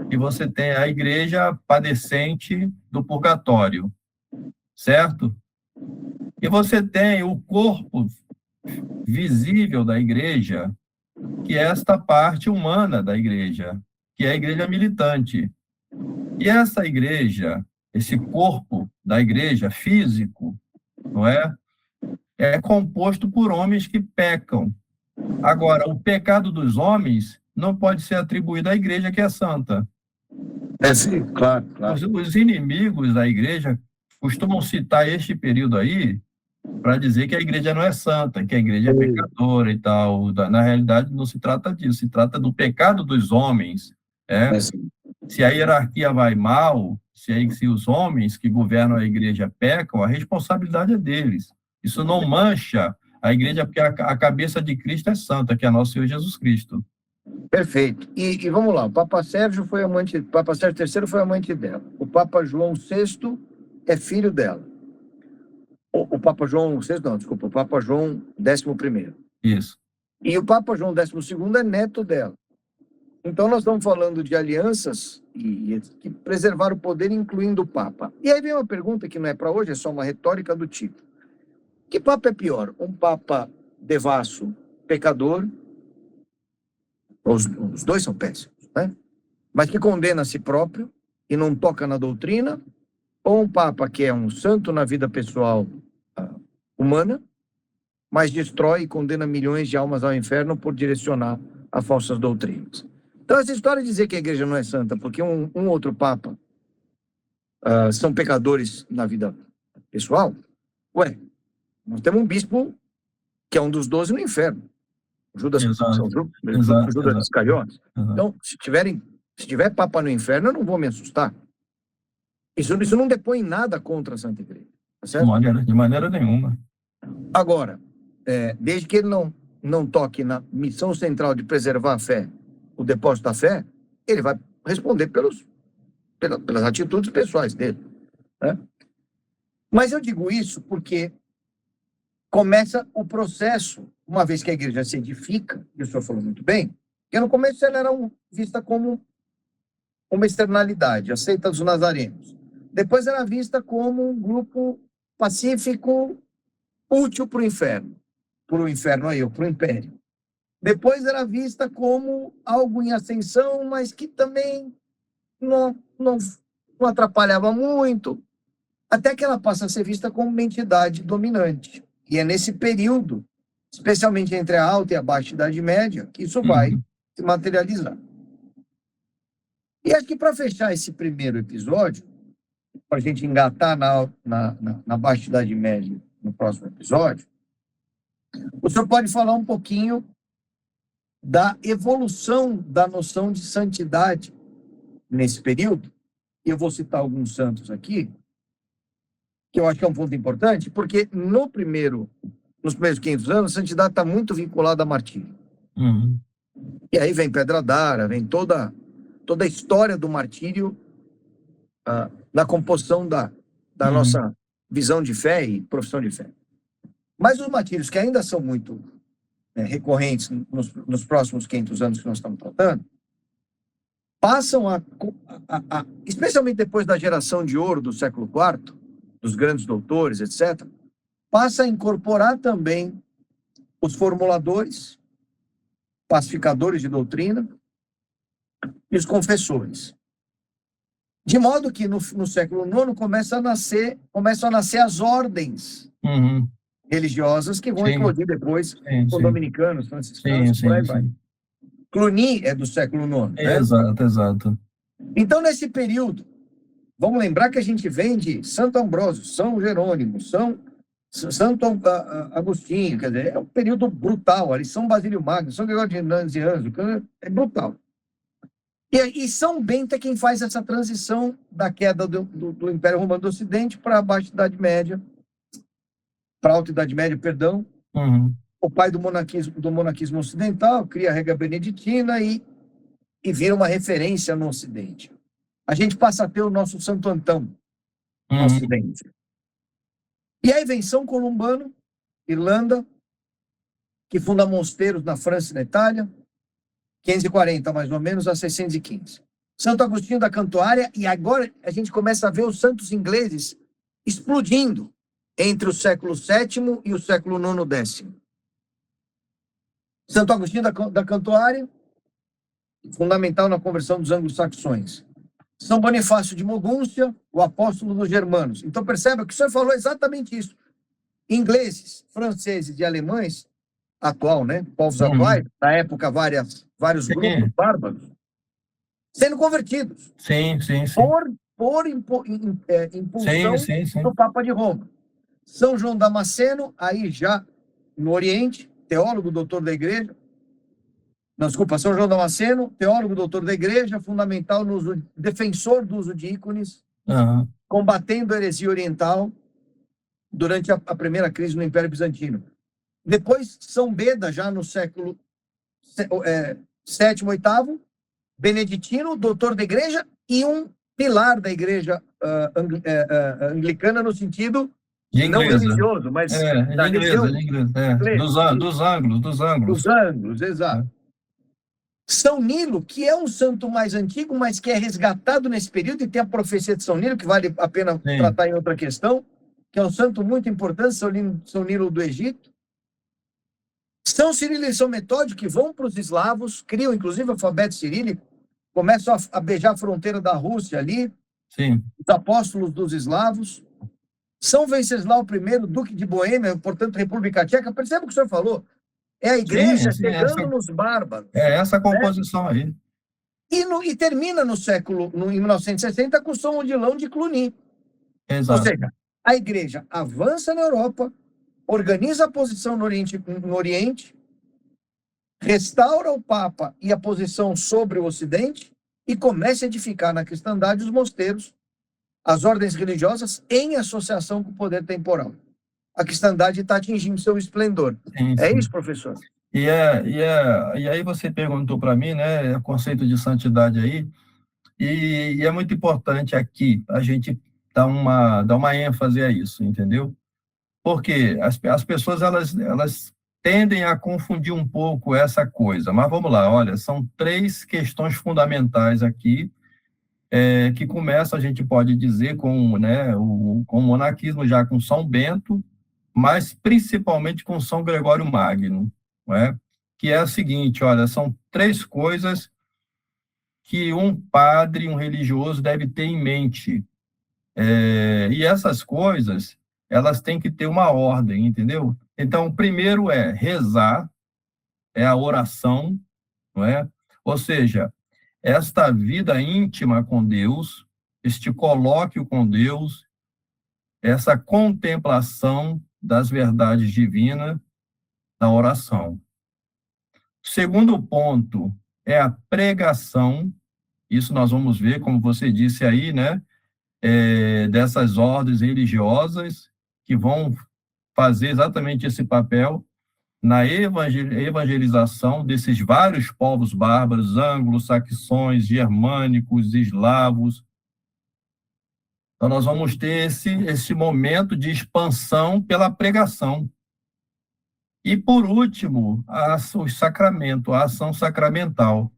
e você tem a igreja padecente do purgatório, certo? E você tem o corpo visível da igreja, que é esta parte humana da igreja, que é a igreja militante. E essa igreja, esse corpo da igreja físico, não é composto por homens que pecam. Agora, o pecado dos homens não pode ser atribuído à igreja que é santa. Sim, claro. Os inimigos da igreja costumam citar este período aí para dizer que a igreja não é santa, que a igreja é pecadora e tal. Na realidade, não se trata disso, se trata do pecado dos homens. Se a hierarquia vai mal, se os homens que governam a igreja pecam, a responsabilidade é deles. Isso não mancha a igreja, porque a cabeça de Cristo é santa, que é nosso Senhor Jesus Cristo. Perfeito. E vamos lá, o Papa Sérgio III foi amante dela. O Papa João VI é filho dela. O Papa João VI, não, desculpa, o Papa João XI. Isso. E o Papa João XII é neto dela. Então nós estamos falando de alianças que preservaram o poder, incluindo o Papa. E aí vem uma pergunta que não é para hoje, é só uma retórica do tipo: que Papa é pior? Um Papa devasso, pecador? Os dois são péssimos, né? Mas que condena a si próprio e não toca na doutrina? Ou um Papa que é um santo na vida pessoal humana, mas destrói e condena milhões de almas ao inferno por direcionar a falsas doutrinas? Então, essa história de dizer que a igreja não é santa porque um outro Papa são pecadores na vida pessoal, nós temos um bispo que é um dos 12 no inferno. Judas Iscariotes. Então, se tiver Papa no inferno, eu não vou me assustar. Isso não depõe nada contra a Santa Igreja. Tá certo? De maneira nenhuma. Agora, desde que ele não toque na missão central de preservar a fé, o depósito da fé, ele vai responder pelas atitudes pessoais dele. Né? Mas eu digo isso porque começa o processo, uma vez que a igreja se edifica, e o senhor falou muito bem, que no começo ela era vista como uma externalidade, aceita dos nazarenos. Depois era vista como um grupo pacífico útil para o inferno. Para o inferno aí, para o império. Depois era vista como algo em ascensão, mas que também não atrapalhava muito, até que ela passa a ser vista como uma entidade dominante. E é nesse período, especialmente entre a Alta e a Baixa Idade Média, que isso vai se materializar. E acho que para fechar esse primeiro episódio, para a gente engatar na Baixa Idade Média no próximo episódio, o senhor pode falar um pouquinho da evolução da noção de santidade nesse período. E eu vou citar alguns santos aqui, que eu acho que é um ponto importante, porque nos primeiros 500 anos, a santidade está muito vinculada a martírio. E aí vem Pedra d'Ara, vem toda a história do martírio na composição da nossa visão de fé e profissão de fé. Mas os martírios, que ainda são muito recorrentes nos próximos 500 anos que nós estamos tratando, passam especialmente depois da geração de ouro do século IV, dos grandes doutores, etc., passa a incorporar também os formuladores, pacificadores de doutrina e os confessores. De modo que no século IX começam a nascer as ordens religiosas que vão eclodir depois com dominicanos, franciscanos, por aí vai. Cluny é do século IX. Né? Exato. Então, nesse período, vamos lembrar que a gente vem de Santo Ambrósio, São Jerônimo, Santo Agostinho, quer dizer, é um período brutal ali, São Basílio Magno, São Gregório de Nazianzo, é brutal. E São Bento é quem faz essa transição da queda do Império Romano do Ocidente para a Baixa Idade Média, para a Alta Idade Média, perdão. O pai do monaquismo ocidental cria a regra beneditina e vira uma referência no Ocidente. A gente passa a ter o nosso Santo Antão no Ocidente. E aí vem São Columbano, Irlanda, que funda mosteiros na França e na Itália, 540 mais ou menos a 615. Santo Agostinho da Cantuária, e agora a gente começa a ver os santos ingleses explodindo entre o século VII e o século IX, X. Santo Agostinho da Cantuária, fundamental na conversão dos anglo-saxões. São Bonifácio de Mogúncia, o apóstolo dos germanos. Então perceba que o senhor falou exatamente isso. Ingleses, franceses e alemães, atual, né? Povos atuais, na época vários grupos bárbaros, sendo convertidos. Por impulsão do Papa de Roma. São João Damasceno, aí já no Oriente, teólogo, doutor da Igreja. Não, desculpa, São João Damasceno, teólogo, doutor da Igreja, fundamental no uso, defensor do uso de ícones, combatendo a heresia oriental durante a primeira crise no Império Bizantino. Depois, São Beda, já no século VII, VIII, beneditino, doutor da Igreja e um pilar da Igreja anglicana no sentido não religioso, mas da religião dos ângulos, exato. São Nilo, que é um santo mais antigo, mas que é resgatado nesse período, e tem a profecia de São Nilo, que vale a pena tratar em outra questão, que é um santo muito importante, São Nilo do Egito. São Cirilo e São Metódio, que vão para os eslavos, criam inclusive o alfabeto cirílico, começam a beijar a fronteira da Rússia ali, os apóstolos dos eslavos. São Venceslau I, duque de Boêmia, portanto, República Tcheca. Perceba o que o senhor falou. É a igreja chegando nos bárbaros. É essa composição aí. E termina em 1960, com São Odilão de Cluny. Exato. Ou seja, a igreja avança na Europa, organiza a posição no Oriente, restaura o Papa e a posição sobre o Ocidente e começa a edificar na cristandade os mosteiros, as ordens religiosas em associação com o poder temporal. A cristandade está atingindo seu esplendor. É isso, professor? E aí você perguntou para mim, né, o conceito de santidade aí, e é muito importante aqui a gente dar uma ênfase a isso, entendeu? Porque as pessoas elas tendem a confundir um pouco essa coisa. Mas vamos lá, olha, são 3 questões fundamentais aqui que começa, a gente pode dizer, com o monarquismo, já com São Bento, mas principalmente com São Gregório Magno, não é? Que é o seguinte, olha, são 3 coisas que um padre, um religioso deve ter em mente. E essas coisas, elas têm que ter uma ordem, entendeu? Então, o primeiro é rezar, é a oração, não é? Ou seja, esta vida íntima com Deus, este colóquio com Deus, essa contemplação das verdades divinas na oração. Segundo ponto é a pregação, isso nós vamos ver, como você disse aí, né, dessas ordens religiosas que vão fazer exatamente esse papel na evangelização desses vários povos bárbaros, anglo-saxões, germânicos, eslavos. Então, nós vamos ter esse momento de expansão pela pregação. E, por último, o sacramento, a ação sacramental.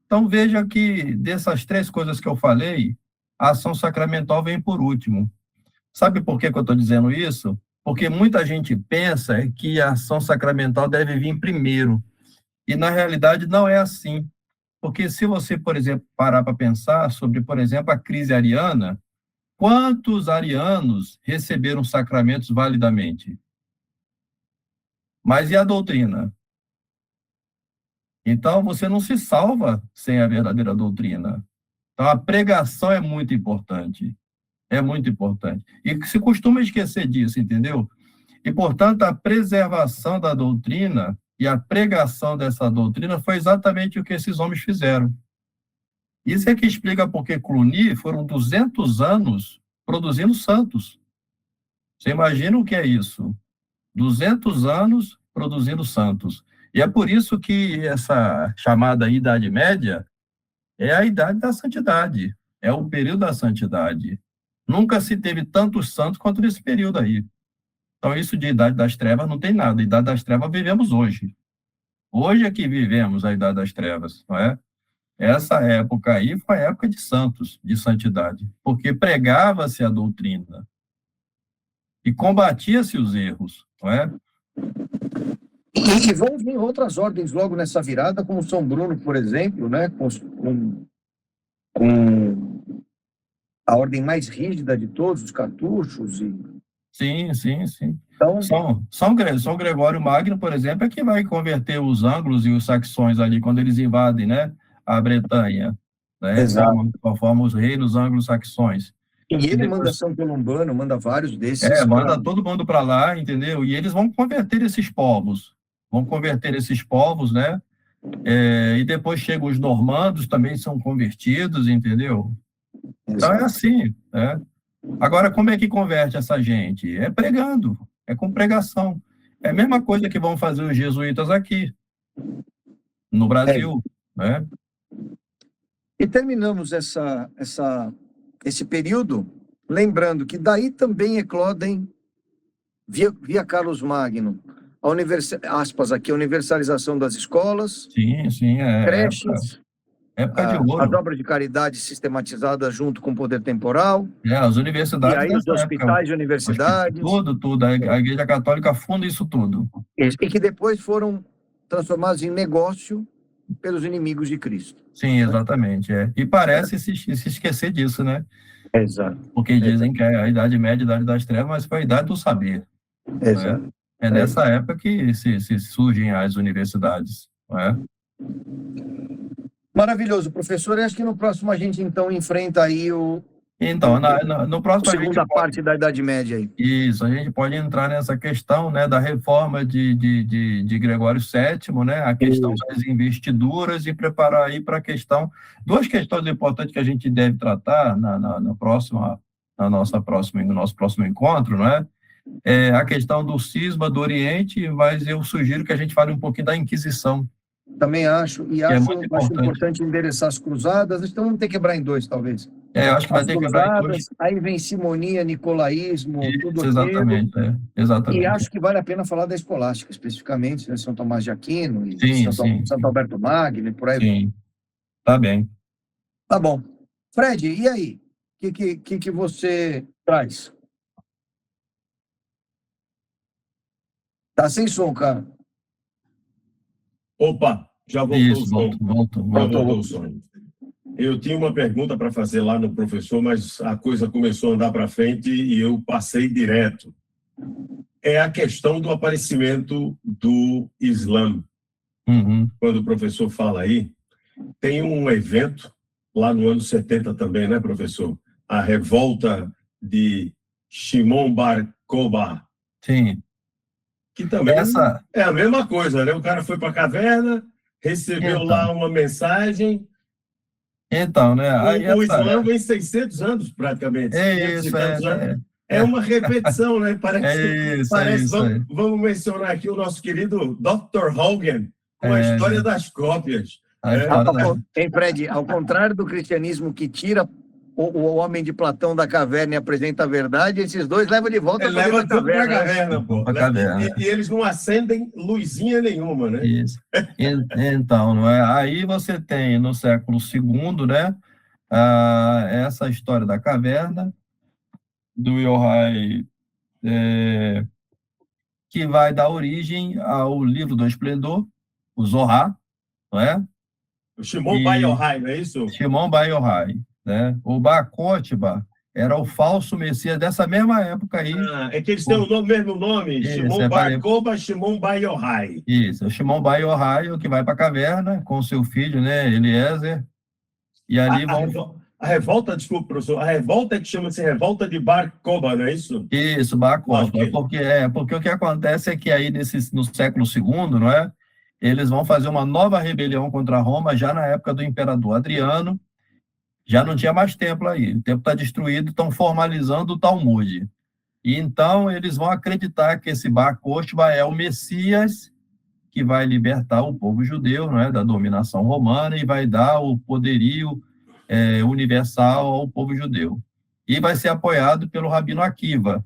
Então, veja que dessas 3 coisas que eu falei, a ação sacramental vem por último. Sabe por que eu estou dizendo isso? Porque muita gente pensa que a ação sacramental deve vir primeiro. E, na realidade, não é assim. Porque se você, por exemplo, parar para pensar sobre, por exemplo, a crise ariana, quantos arianos receberam sacramentos validamente? Mas e a doutrina? Então, você não se salva sem a verdadeira doutrina. Então, a pregação é muito importante. É muito importante. E se costuma esquecer disso, entendeu? E, portanto, a preservação da doutrina e a pregação dessa doutrina foi exatamente o que esses homens fizeram. Isso é que explica porque Cluny foram 200 anos produzindo santos. Você imagina o que é isso? 200 anos produzindo santos. E é por isso que essa chamada Idade Média é a idade da santidade, é o período da santidade. Nunca se teve tantos santos quanto nesse período aí. Então, isso de Idade das Trevas não tem nada. Idade das Trevas vivemos hoje. Hoje é que vivemos a Idade das Trevas, não é? Essa época aí foi a época de santos, de santidade, porque pregava-se a doutrina e combatia-se os erros, não é? E vão vir outras ordens logo nessa virada, como São Bruno, por exemplo, né? Com a ordem mais rígida de todos, os cartuchos. Sim. Então, São Gregório Magno, por exemplo, é que vai converter os anglos e os saxões ali, quando eles invadem, né, a Bretanha, né? Exato. Conforme os reinos anglo-saxões. E ele depois, manda São Columbano, manda vários desses. manda todo mundo para lá, entendeu? E eles vão converter esses povos. Né? E depois chegam os normandos, também são convertidos, entendeu? Então é assim, né? Agora, como é que converte essa gente? É pregando, é com pregação. É a mesma coisa que vão fazer os jesuítas aqui, no Brasil, né? E terminamos esse período, lembrando que daí também eclodem, via Carlos Magno, aspas aqui, a universalização das escolas, Sim, creches, época de ouro. as obras de caridade sistematizadas junto com o poder temporal, as universidades. e aí os hospitais e universidades. Tudo. A Igreja Católica funda isso tudo. E que depois foram transformados em negócio pelos inimigos de Cristo. Sim, exatamente. E parece se esquecer disso, né? Exato. Porque dizem que é a Idade Média, a Idade das Trevas, mas foi a Idade do Saber. Exato. Né? É nessa época que se surgem as universidades. Não é? Maravilhoso, professor. Acho que no próximo a gente, então, enfrenta aí Então, no próximo a segunda parte da Idade Média aí. Isso, a gente pode entrar nessa questão, né, da reforma de Gregório VII, né, a questão das investiduras e preparar aí para a questão, 2 questões importantes que a gente deve tratar no nosso próximo encontro, né, a questão do cisma do Oriente, mas eu sugiro que a gente fale um pouquinho da Inquisição. Também acho, e acho importante endereçar as cruzadas, então vamos ter que quebrar em 2, talvez. Eu acho que vai ter que quebrar em 2. Aí vem simonia, nicolaísmo, tudo exatamente, exatamente. E acho que vale a pena falar da escolástica, especificamente, né? São Tomás de Aquino, e Santo Alberto Magno, e por aí. Sim, tá bem. Tá bom. Fred, e aí? O que você traz? Tá sem som, cara. Opa, já voltou o Isso, som. voltou. Já voltou o som. Eu tinha uma pergunta para fazer lá no professor, mas a coisa começou a andar para frente e eu passei direto. É a questão do aparecimento do Islã. Uhum. Quando o professor fala aí, tem um evento lá no ano 70 também, né, professor? A revolta de Shimon Bar Kokhba, Sim. que também Essa, é a mesma coisa, né? O cara foi para a caverna, recebeu lá então, uma mensagem. né? Aí O essa, Islã vem 600 anos, praticamente, 500 e isso, tantos anos. É uma repetição, né? é isso. Vamos mencionar aqui o nosso querido Dr. Hogan, com a É, história das cópias. a É, história da... Hein, Fred, ao contrário do cristianismo que tira o homem de Platão da caverna e apresenta a verdade, esses dois levam de volta ele para leva dentro da tudo para a caverna, né? caverna, pô. Pra caverna. E eles não acendem luzinha nenhuma, né? Isso. Então, não é? Aí você tem no século II, né? Essa história da caverna, do Yohai, que vai dar origem ao livro do Esplendor, o Zohar, não é? O Shimon Bar E Yochai, não é isso? Shimon Bar Yochai, né? O Bar Kokhba era o falso Messias dessa mesma época aí. É que eles têm o mesmo nome, Isso, Shimon Bar Kokhba, Shimon Bar Yochai. Isso, o Shimon Bar Yochai, que vai para a caverna com seu filho, né, Eliezer, e ali vão... A revolta, desculpa, professor, a revolta é que chama-se revolta de Bar Kokhba, não é isso? Isso, Bar Kokhba, Ok. porque o que acontece é que aí no século II, não é? Eles vão fazer uma nova rebelião contra Roma já na época do imperador Adriano, já não tinha mais templo aí, o templo está destruído, estão formalizando o Talmud. E então eles vão acreditar que esse Bar Kokhba é o Messias que vai libertar o povo judeu, não é, da dominação romana e vai dar o poderio universal ao povo judeu. E vai ser apoiado pelo Rabino Akiva.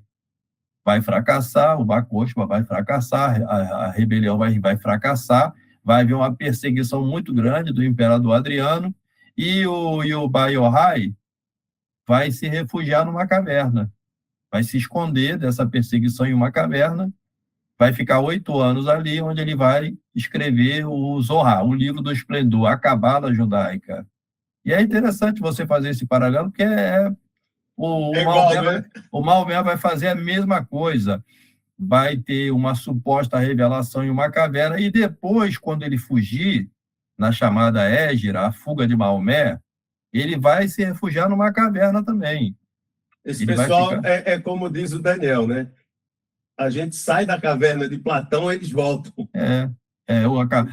Vai fracassar, o Bar Kokhba vai fracassar, a rebelião vai fracassar, vai haver uma perseguição muito grande do imperador Adriano, e o Bar Yochai vai se refugiar numa caverna, vai se esconder dessa perseguição em uma caverna, vai ficar 8 anos ali, onde ele vai escrever o Zohar, o livro do esplendor, a Cabala judaica. E é interessante você fazer esse paralelo, porque o Maomé vai fazer a mesma coisa. Vai ter uma suposta revelação em uma caverna, e depois, quando ele fugir, na chamada Hégira, a fuga de Maomé, ele vai se refugiar numa caverna também. Esse Ele pessoal vai ficar... é como diz o Daniel, né? A gente sai da caverna de Platão, eles voltam.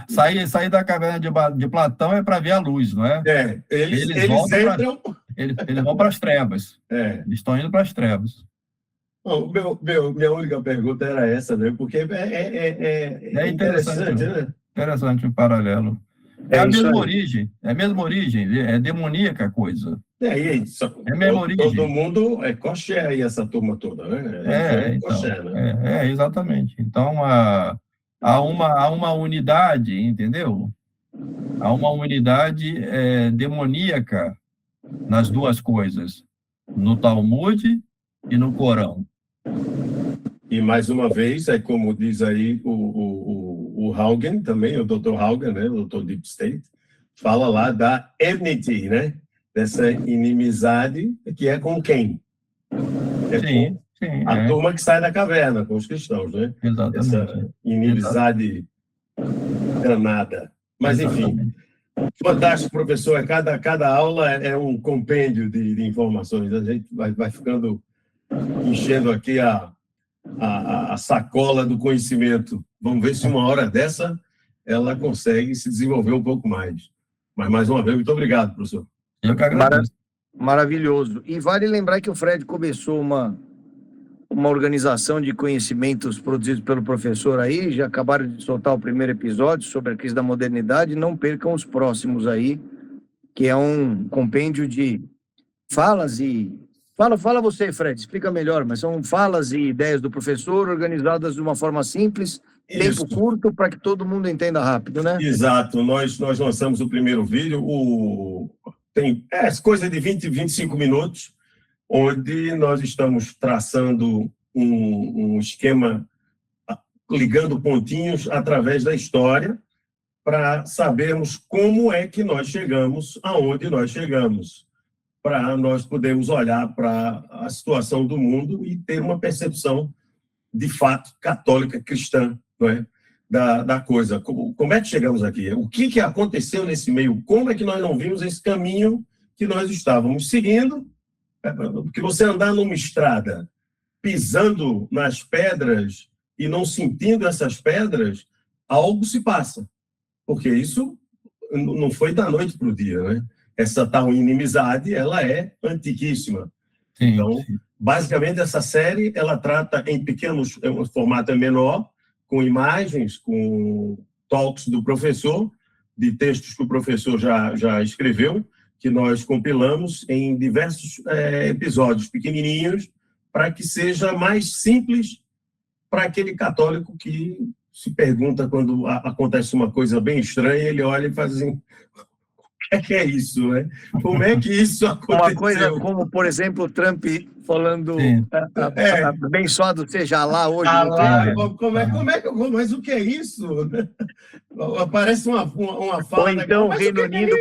Sair da caverna de Platão é para ver a luz, não é? Eles entram... Eles vão para as trevas. Eles estão indo para as trevas. Bom, minha única pergunta era essa, né? Porque é interessante, né? Interessante o paralelo. É a mesma origem, é demoníaca a coisa. É a mesma origem. Todo mundo é coxé aí, essa turma toda, né? Coxé, né? Exatamente. Então, há uma unidade, entendeu? Há uma unidade demoníaca nas duas coisas, no Talmud e no Corão. E, mais uma vez, como diz aí o Haugen também, o Dr. Haugen, né? O Dr. Deep State, fala lá da enmity, né? Dessa inimizade, que é com quem? Sim, a turma que sai da caverna, com os cristãos, né? Exatamente. Essa inimizade danada. Mas, enfim, fantástico, professor. Cada aula é um compêndio de informações. A gente vai ficando, enchendo aqui a sacola do conhecimento. Vamos ver se uma hora dessa ela consegue se desenvolver um pouco mais. Mas, mais uma vez, muito obrigado, professor. Eu que agradeço. Maravilhoso. E vale lembrar que o Fred começou uma organização de conhecimentos produzidos pelo professor aí, já acabaram de soltar o primeiro episódio sobre a crise da modernidade, não percam os próximos aí, que é um compêndio de falas e... Fala você, Fred, explica melhor, mas são falas e ideias do professor organizadas de uma forma simples, tempo curto, para que todo mundo entenda rápido, né? Exato. Nós lançamos o primeiro vídeo, tem coisa de 20, 25 minutos, onde nós estamos traçando um esquema, ligando pontinhos através da história, para sabermos como é que nós chegamos aonde nós chegamos, para nós podermos olhar para a situação do mundo e ter uma percepção, de fato, católica, cristã, não é? da coisa. Como é que chegamos aqui? O que aconteceu nesse meio? Como é que nós não vimos esse caminho que nós estávamos seguindo? Porque você andar numa estrada pisando nas pedras e não sentindo essas pedras, algo se passa. Porque isso não foi da noite para o dia, né? Essa tal inimizade, ela é antiquíssima. Sim, então, sim. basicamente, essa série, ela trata em pequenos, um formato menor, com imagens, com talks do professor, de textos que o professor já escreveu, que nós compilamos em diversos episódios pequenininhos, para que seja mais simples para aquele católico que se pergunta quando acontece uma coisa bem estranha, ele olha e faz assim, o que é isso, né? Como é que isso aconteceu? Uma coisa como, por exemplo, o Trump falando abençoado seja lá hoje. Mas o que é isso? Parece uma fala... Ou então o Reino Unido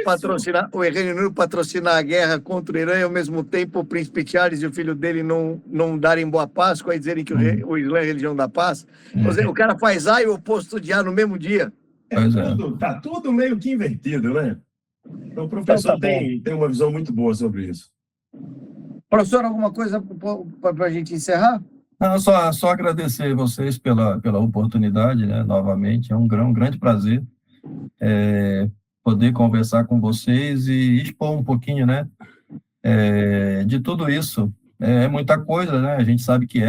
patrocinar a guerra contra o Irã e, ao mesmo tempo, o príncipe Charles e o filho dele não darem boa Páscoa e dizerem que o Islã é a religião da paz. Ou seja, o cara faz A e o oposto de A no mesmo dia. Tá tudo meio que invertido, né? Então, o professor tem uma visão muito boa sobre isso. Professor, alguma coisa para a gente encerrar? Não, só agradecer vocês pela oportunidade, né, novamente. É um grande prazer poder conversar com vocês e expor um pouquinho, né, de tudo isso. É muita coisa, né? A gente sabe que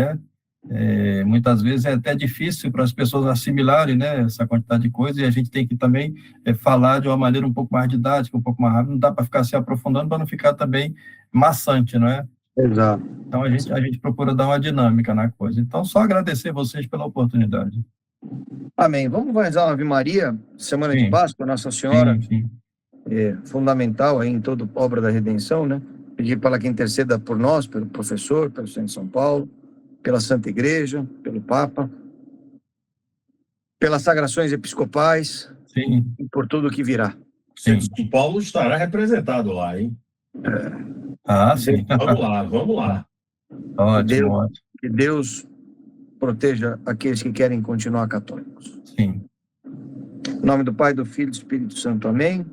muitas vezes é até difícil para as pessoas assimilarem, né, essa quantidade de coisa, e a gente tem que também falar de uma maneira um pouco mais didática, um pouco mais rápida, não dá para ficar se aprofundando para não ficar também maçante, não é? Exato. Então a gente procura dar uma dinâmica na coisa. Então só agradecer vocês pela oportunidade. Amém. Vamos rezar uma Ave Maria, semana de Páscoa, Nossa Senhora, sim. Fundamental aí em toda obra da redenção, né? Pedir para ela que interceda por nós, pelo professor, pelo Centro de São Paulo, pela Santa Igreja, pelo Papa, pelas sagrações episcopais, sim, e por tudo que virá. Centro de São Paulo estará representado lá, hein? Sim. Vamos lá. Ótimo. Que Deus proteja aqueles que querem continuar católicos. Sim. Em nome do Pai, do Filho e do Espírito Santo. Amém.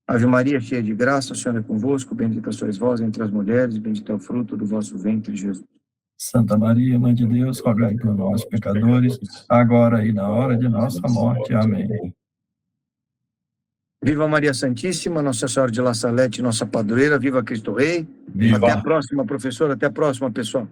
Ave Maria, cheia de graça, o Senhor é convosco, bendita sois vós entre as mulheres, bendito é o fruto do vosso ventre, Jesus. Santa Maria, Mãe de Deus, rogai por nós, pecadores, agora e na hora de nossa morte. Amém. Viva Maria Santíssima, Nossa Senhora de La Salete, nossa padroeira, viva Cristo Rei. Viva. Até a próxima, professor, até a próxima, pessoal.